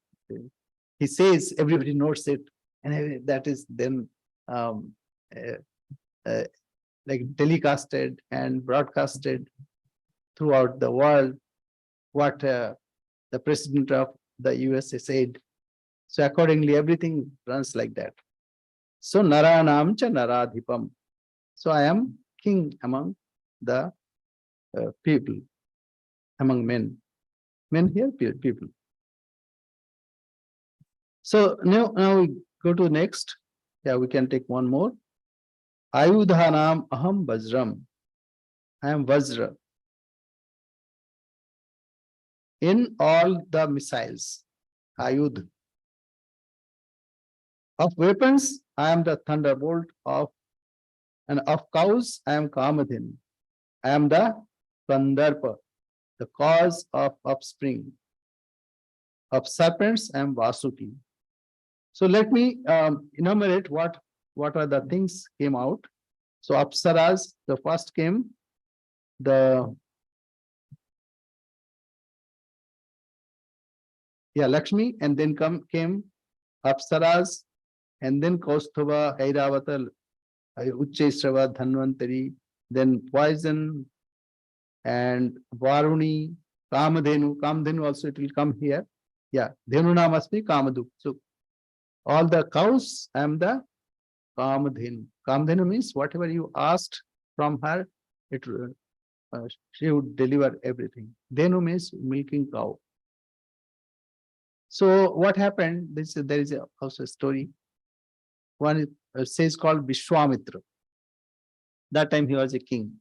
says, everybody notes it, and that is then like telecasted and broadcasted throughout the world what the president of the USA said. So accordingly, everything runs like that. So Naranam cha Naradhipam. So I am king among the people, among men. Men here, people. So now we go to next. Yeah, we can take one more. Ayudhanam aham vajram. I am Vajra. In all the missiles, Ayudh. Of weapons, I am the thunderbolt and of cows, I am Kamadhin. I am the Kandarpa, the cause of offspring. Of serpents, I am Vasuki. So let me enumerate what are the things came out. So Apsaras, the first came, Lakshmi, and then came Apsaras, and then Kaustubha, Airavata, Uchchesrava, Dhanvantari, then Poison, and Varuni, Kamadhenu. Kamadhenu also it will come here. Yeah, Dhenuna must be Kamadu. So all the cows, I am the Kamadhenu. Kamadhenu means whatever you asked from her, she would deliver everything. Dhenu means milking cow. So what happened? There is also a story. One says called Vishwamitra. That time he was a king.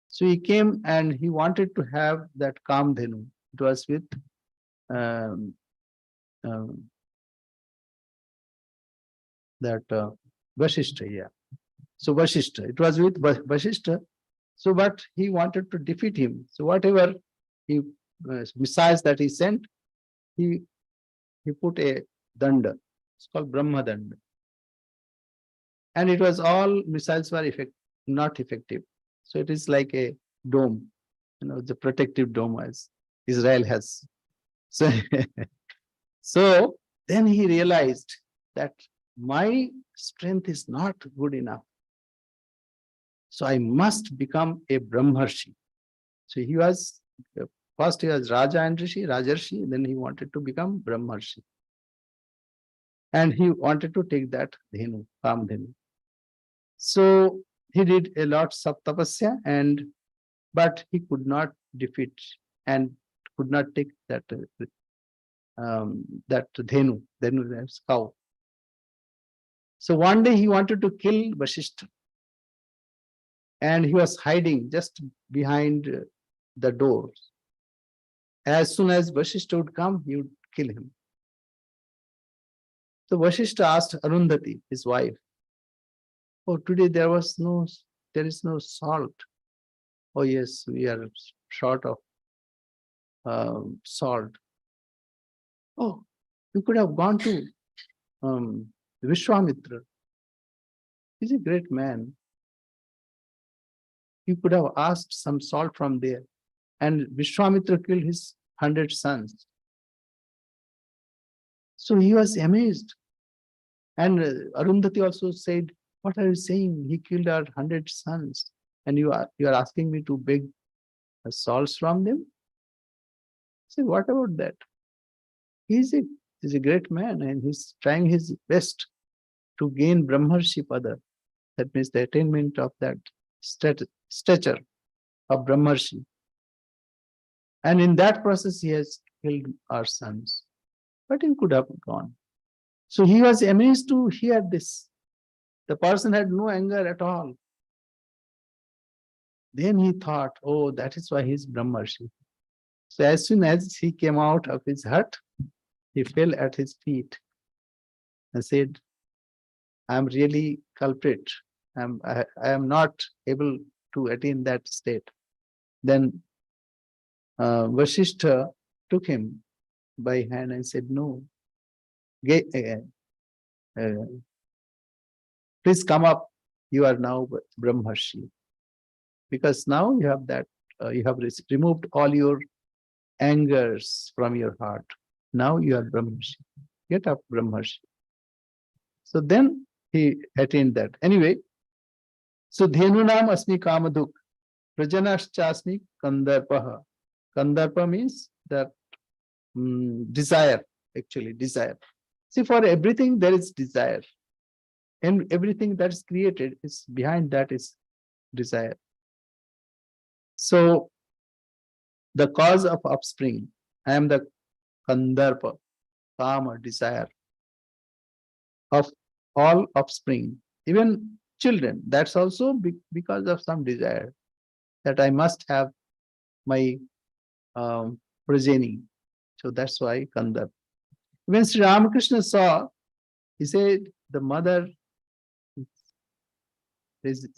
So he came and he wanted to have that Kamdhenu. It was with that Vasishtha, yeah. So Vashishta, it was with Vashishta. So, but he wanted to defeat him. So whatever he missiles that he sent, he put a danda. It's called Brahma danda, and it was all missiles were not effective. So it is like a dome, the protective dome as Israel has. So, so then he realized that my strength is not good enough. So I must become a Brahmarshi. So he was, first he was Raja and Rishi, Rajarshi, then he wanted to become Brahmarshi. And he wanted to take that Dhenu, Kamdhenu. So he did a lot of tapasya, but he could not defeat and could not take that Dhenu, that's cow. So one day he wanted to kill Vashishta, and he was hiding just behind the doors. As soon as Vashishta would come, he would kill him. So Vashishta asked Arundhati, his wife, "Oh, today there is no salt." "Oh yes, we are short of salt." "Oh, you could have gone to Vishwamitra. He's a great man. You could have asked some salt from there." And Vishwamitra killed his 100 sons. So he was amazed. And Arundhati also said, "What are you saying? He killed our 100 sons. And you are asking me to beg salts from them?" Say, "What about that? He's a great man, and he's trying his best to gain Brahmarshi pada." That means the attainment of that stature of Brahmarshi. And in that process, he has killed our sons. But he could have gone. So he was amazed to hear this. The person had no anger at all. Then he thought, "Oh, that is why he's Brahmarshi." So as soon as he came out of his hut, he fell at his feet and said, "I am really culprit. I am not able to attain that state." Then Vashishta took him by hand and said, "No, please come up. You are now Brahmarshi. Because now you have that, you have removed all your angers from your heart. Now you are Brahmarshi. Get up, Brahmarshi." So then he attained that. Anyway, so Dhenunam asmi kamaduk, Prajanaschasmi kandarpaha. Kandarpa means that desire, actually, desire. See, for everything there is desire. And everything that is created is behind that is desire. So the cause of offspring, I am the Kandarpa, kama, desire of all offspring, even children. That's also because of some desire that I must have my progeny. So that's why Kandarpa. When Sri Ramakrishna saw, he said the mother is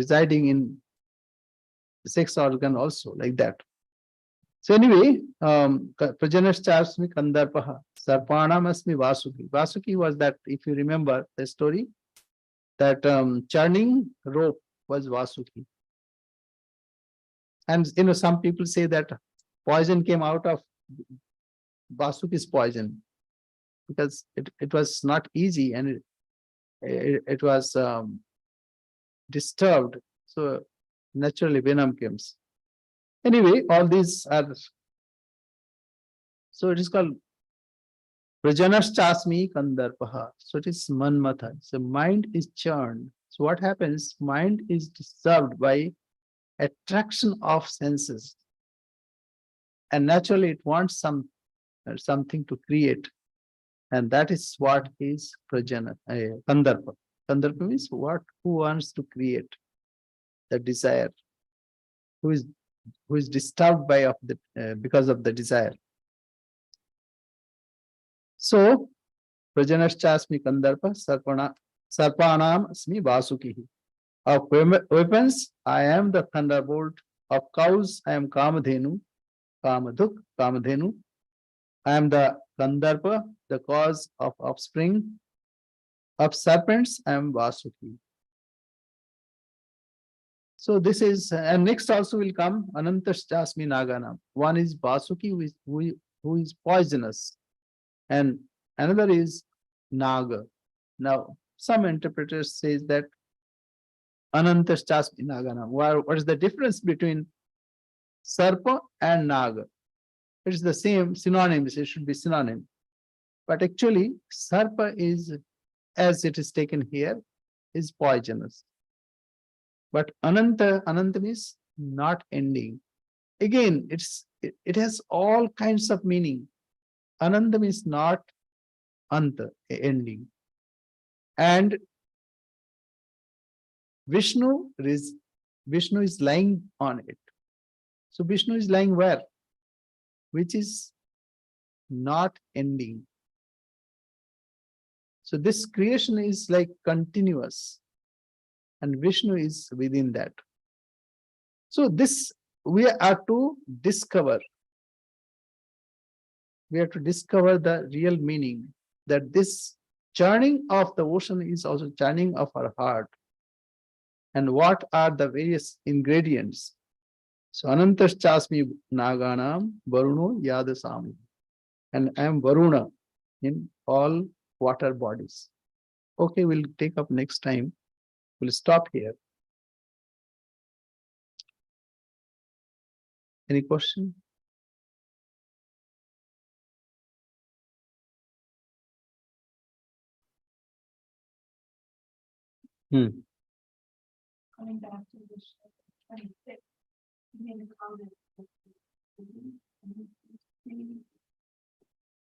residing in the sex organ also, like that. So anyway, Prajanaschasmi Kandarpaha, Sarpanam Asmi Vasuki. Vasuki was that, if you remember the story, that churning rope was Vasuki. And some people say that poison came out of Vasuki's poison, because it was not easy, and it was disturbed. So naturally venom comes. Anyway, all these are, so it is called Prajanaschasmi Kandarpaha. So it is Manmatha. So mind is churned. So what happens? Mind is disturbed by attraction of senses. And naturally it wants something to create. And that is what is Kandarpa. Kandarpa means who wants to create the desire, who is disturbed by because of the desire. So Prajanaschasmi Kandarpa Sarpanam Asmi Vasukihi. Of weapons, I am the thunderbolt. Of cows, I am Kamadhenu, Kamadhuk, Kamadhenu. I am the Kandarpa, the cause of offspring. Of serpents, I am Vasuki. So this is, and next also will come Anantastasmi Nagana. One is Vasuki, who is poisonous, and another is Naga. Now, some interpreters says that Anantastasmi Nagana. What is the difference between Sarpa and Naga? It is the same synonyms, it should be synonym. But actually, Sarpa is, as it is taken here, is poisonous. But Ananta means not ending. Again, it has all kinds of meaning. Ananda means not anta, ending. And Vishnu is lying on it. So Vishnu is lying where? Which is not ending. So this creation is like continuous, and Vishnu is within that. So this we are to discover. We have to discover the real meaning, that this churning of the ocean is also churning of our heart. And what are the various ingredients? So Anantaschasmi Naganam Varuno Yadasami. And I am Varuna in all water bodies. Okay, we'll take up next time. We'll stop here. Any question? Coming back to the 26, you made a comment.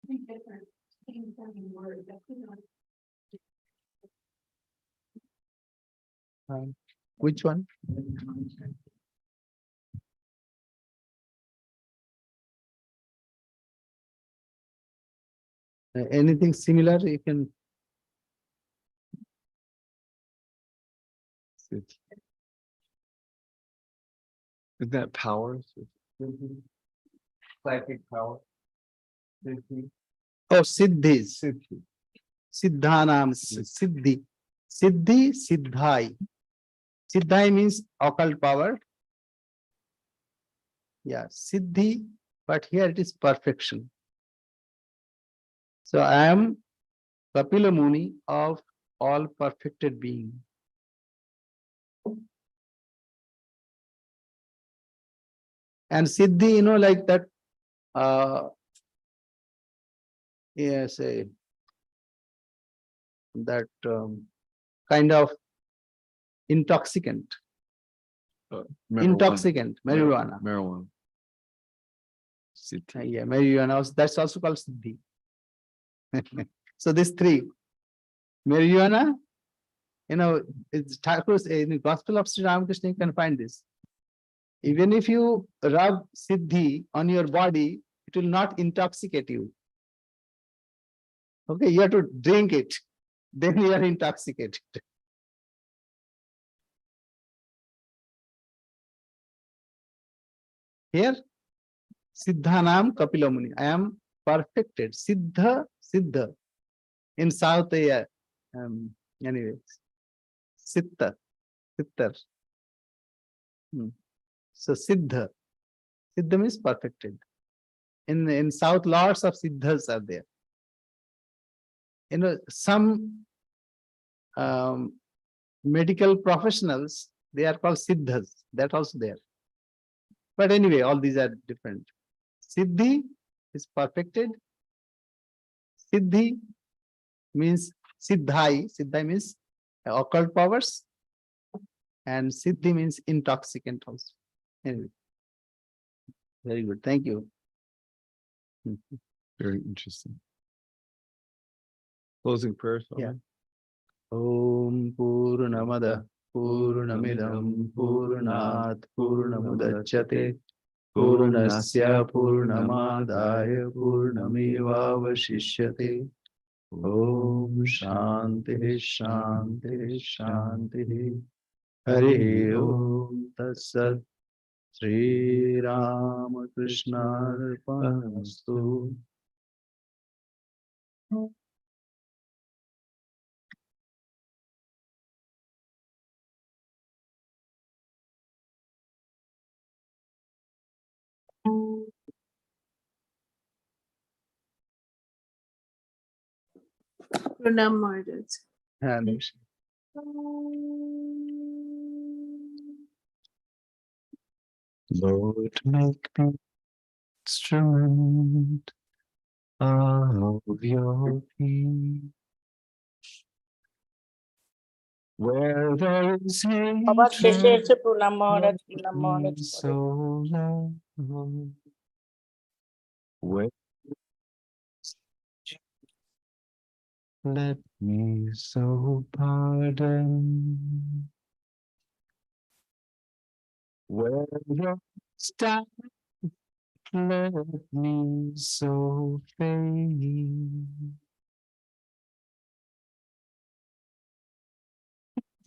Three different things in words that could not. Which one? Anything similar you can. Is that power? Psychic power. Oh, Siddhis. Siddhanam, Siddhi. Siddhi, Siddhai. Siddhai means occult power. Yeah, Siddhi, but here it is perfection. So I am Kapila Muni of all perfected being. And Siddhi, like that, yes, that kind of intoxicant. Intoxicant, marijuana. Marijuana. Yeah, marijuana, that's also called Siddhi. So these three, marijuana, it's Thakur's in the Gospel of Sri Ramakrishna, you can find this. Even if you rub Siddhi on your body, it will not intoxicate you. Okay, you have to drink it, then you are intoxicated. Here, Siddhanam Kapila Muni. I am perfected. Siddha, Siddha. In South, anyways. Sitta, Sittar. So Siddha. Siddha means perfected. In South, lots of Siddhas are there. Some medical professionals, they are called Siddhas. That also there. But anyway, all these are different. Siddhi is perfected. Siddhi means Siddhai. Siddhai means occult powers. And Siddhi means intoxicant also. Anyway. Very good. Thank you. Very interesting. Closing prayer. Yeah. Om Purnamada Purnamidam Purnat Purnamudachyate Purnasya Purnamadaya Purnamevavashishyate. Om Shanti Shanti Shanti. Hari Om Tat Sat. Sri Ram Krishna Arpanastu. Pranam Maharaj. And Lord, make me instrument of your peace. Where there is আবার শেষে hatred, এসে প্রণাম মহারাজ, make প্রণাম me মহারাজ পরে। so love. Where let me so pardon. Where your stand, let me so fade.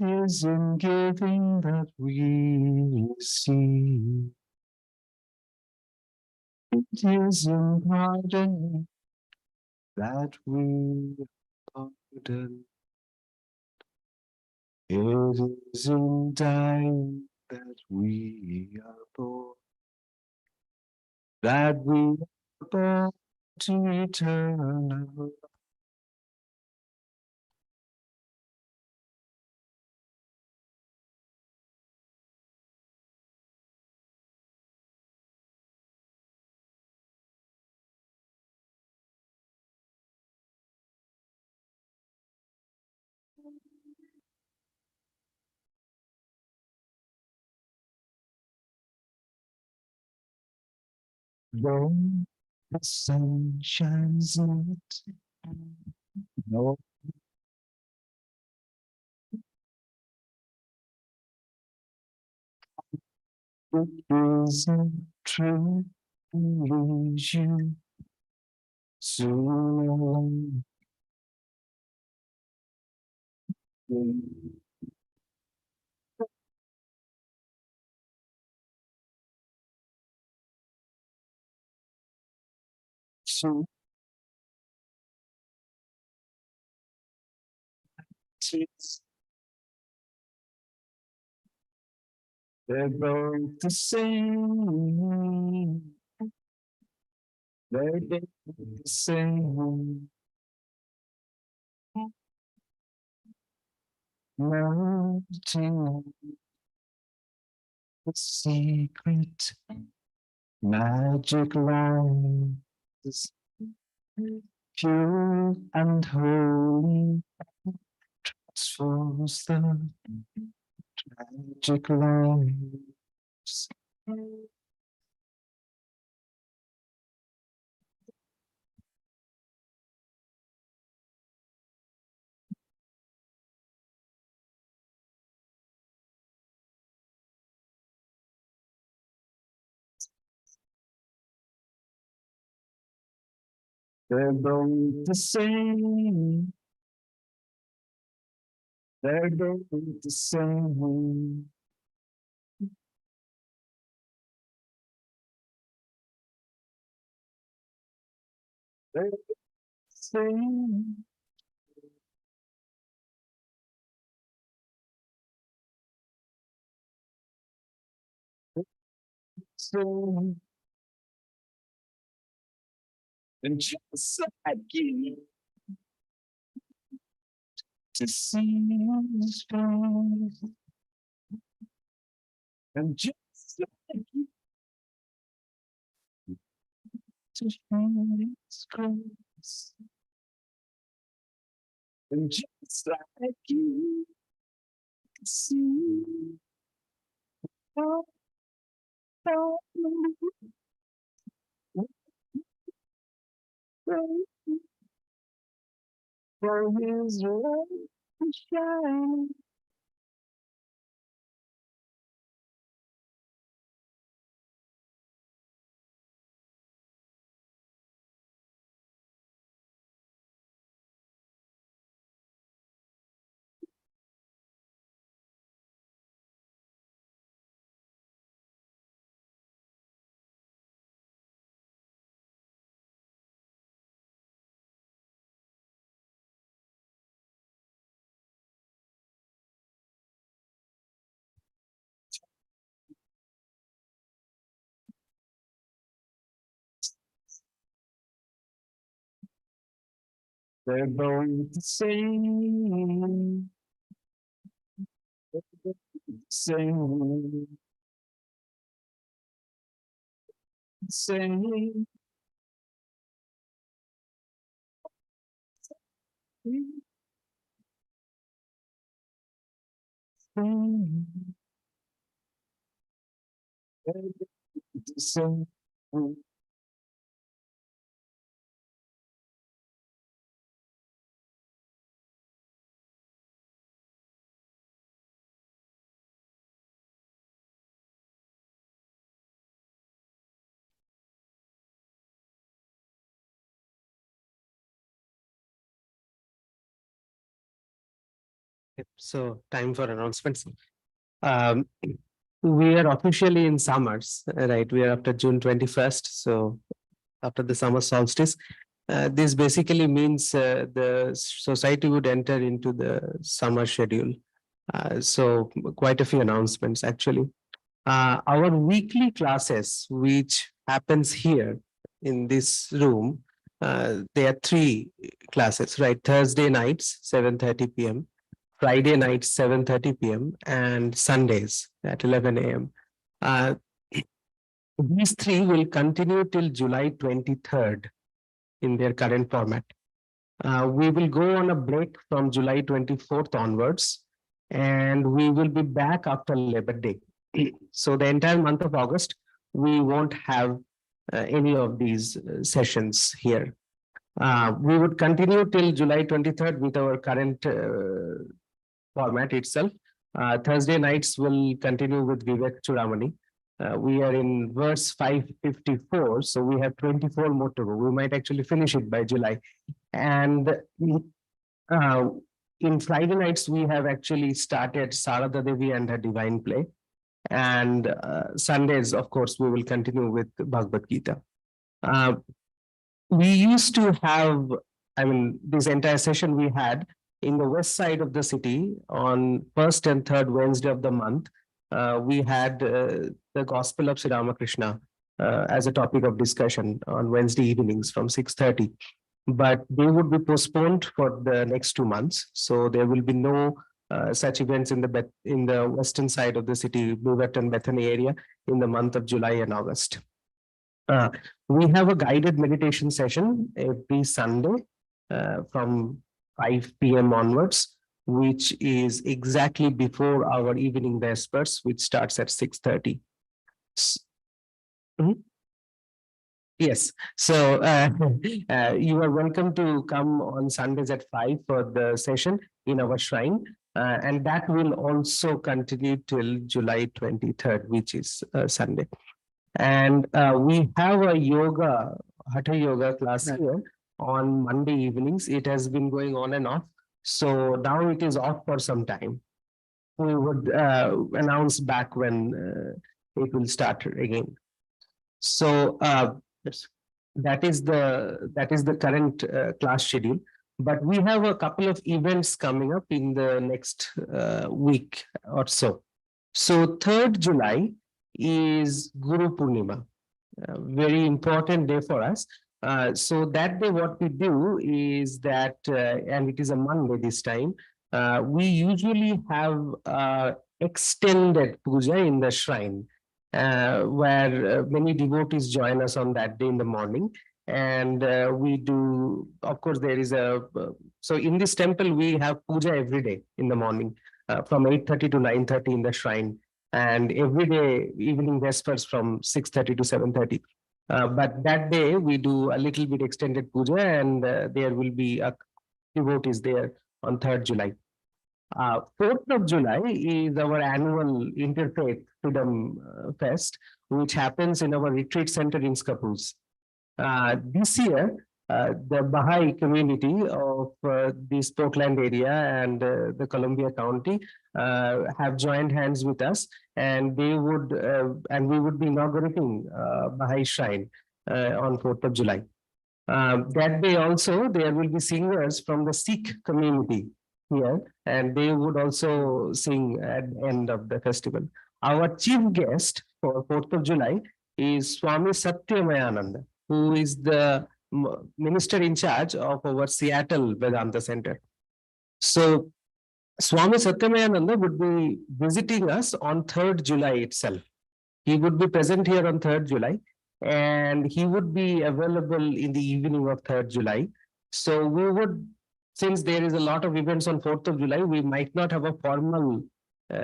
Is in giving that we receive. It is in pardon that we pardon. It is in dying that we are born. That we are born to eternal. Though the sun shines not, no, it isn't true. Lose you sooner. So it's they're both the same. They're both the same. Melting the secret magic lines, pure and holy, transforms the magic lines. They're both the same. They're both the same. They're the same. So, and just like you to see his face, and just like you to feel his grace, and just like you to see how for his light to shine. They're going to sing. Sing. Sing. Sing. Sing. Yep, so time for announcements. Um, we are officially in summers, right? We are after June 21st, so after the summer solstice. This basically means the society would enter into the summer schedule. So quite a few announcements actually. Our weekly classes, which happens here in this room, there are three classes, right? Thursday nights, 7:30 p.m. Friday nights, 7:30 p.m. and Sundays at 11 a.m. Uh, these three will continue till July 23rd in their current format. We will go on a break from July 24th onwards, and we will be back after Labor Day. So the entire month of August, we won't have any of these sessions here. We would continue till July 23rd with our current format itself. Thursday nights will continue with Vivek Churamani. We are in verse 554, so we have 24 more to go. We might actually finish it by July. And uh, in Friday nights, we have actually started Sarada Devi and her divine play. And Sundays, of course, we will continue with Bhagavad Gita. We used to have, I mean, this entire session we had in the west side of the city on first and third Wednesday of the month. We had the Gospel of Sri Ramakrishna as a topic of discussion on Wednesday evenings from 6:30. But they would be postponed for the next 2 months. So there will be no such events in the western side of the city, Beaverton, Bethany area in the month of July and August. We have a guided meditation session every Sunday from 5 p.m. onwards, which is exactly before our evening vespers, which starts at 6:30. Yes, so you are welcome to come on Sundays at 5 for the session in our shrine. And that will also continue till July 23rd, which is Sunday. And we have a yoga, Hatha yoga class here on Monday evenings. It has been going on and off. So now it is off for some time. We would announce back when it will start again. So that is the current class schedule. But we have a couple of events coming up in the next week or so. So 3rd July is Guru Purnima, a very important day for us. So that day, what we do is that, and it is a Monday this time, we usually have extended puja in the shrine, where many devotees join us on that day in the morning. And we do, of course, there is so in this temple, we have puja every day in the morning from 8:30 to 9:30 in the shrine. And every day, evening vespers from 6:30 to 7:30. But that day, we do a little bit extended puja, and there will be devotees there on 3rd July. 4th of July is our annual Interfaith Freedom Fest, which happens in our retreat center in Scappoose. This year, the Baha'i community of this Portland area and the Columbia County have joined hands with us, and we would be inaugurating Baha'i Shrine on 4th of July. That day also, there will be singers from the Sikh community here, and they would also sing at the end of the festival. Our chief guest for 4th of July is Swami Satyamayananda, who is the minister in charge of our Seattle Vedanta Center. So Swami Satyamayananda would be visiting us on 3rd July itself. He would be present here on 3rd July and he would be available in the evening of 3rd July. So we would, since there is a lot of events on 4th of July, we might not have a formal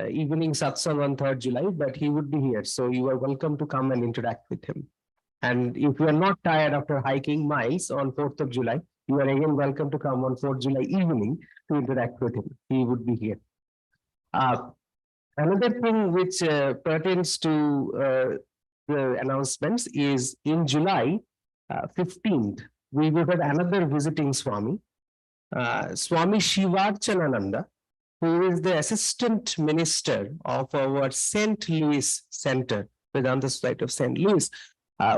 evening satsang on 3rd July, but he would be here. So you are welcome to come and interact with him. And if you are not tired after hiking miles on 4th of July, you are again welcome to come on 4th July evening to interact with him. He would be here. Another thing which pertains to the announcements is in July 15th, we will have another visiting Swami, Swami Shivarchanananda, who is the assistant minister of our St. Louis Center, Vedanta Society of St. Louis,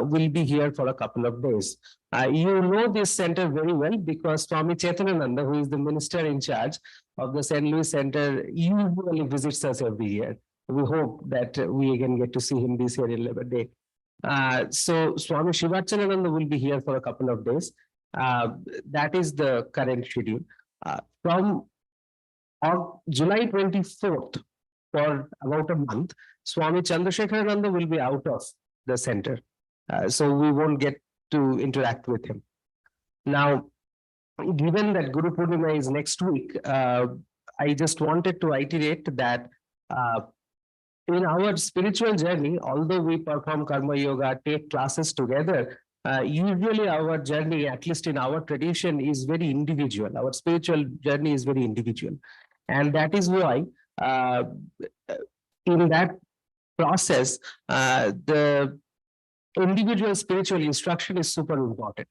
will be here for a couple of days. You know this center very well because Swami Chaitanananda, who is the minister in charge of the St. Louis Center, usually visits us every year. We hope that we again get to see him this year in Labor Day. So Swami Shivarchanananda will be here for a couple of days. That is the current schedule. From on July 24th, for about a month, Swami Chandrasekharananda will be out of the center. So we won't get to interact with him. Now, given that Guru Purnima is next week, I just wanted to iterate that in our spiritual journey, although we perform karma yoga, take classes together, usually our journey, at least in our tradition, is very individual. Our spiritual journey is very individual. And that is why in that process, the individual spiritual instruction is super important.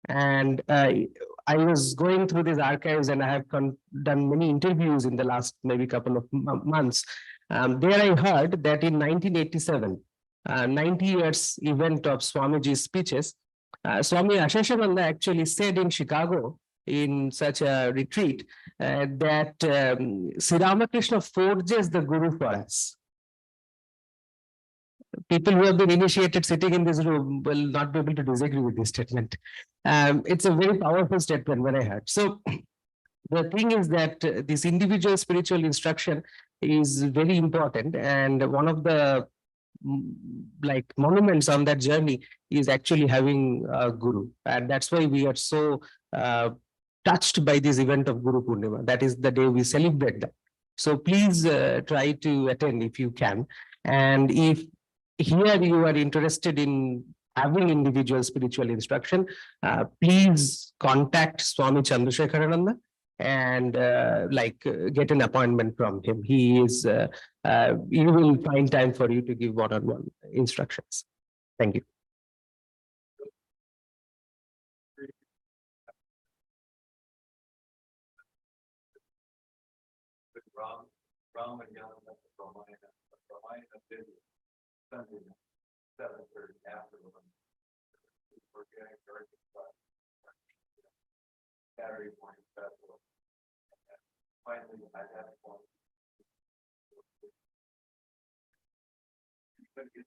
And I was going through these archives and I have done many interviews in the last maybe couple of months. There I heard that in 1987, 90 years event of Swamiji's speeches, Swami Asheshananda actually said in Chicago in such a retreat that Sri Ramakrishna forges the Guru for us. People who have been initiated sitting in this room will not be able to disagree with this statement. It's a very powerful statement when I heard. So the thing is that this individual spiritual instruction is very important. And one of the like monuments on that journey is actually having a guru. And that's why we are so touched by this event of Guru Purnima. That is the day we celebrate that. So please try to attend if you can. And if here you are interested in having individual spiritual instruction, please contact Swami Chandrasekharananda and get an appointment from him. He is, you will find time for you to give one-on-one instructions. Thank you. Saturday morning festival. And finally, I had one. Thank you.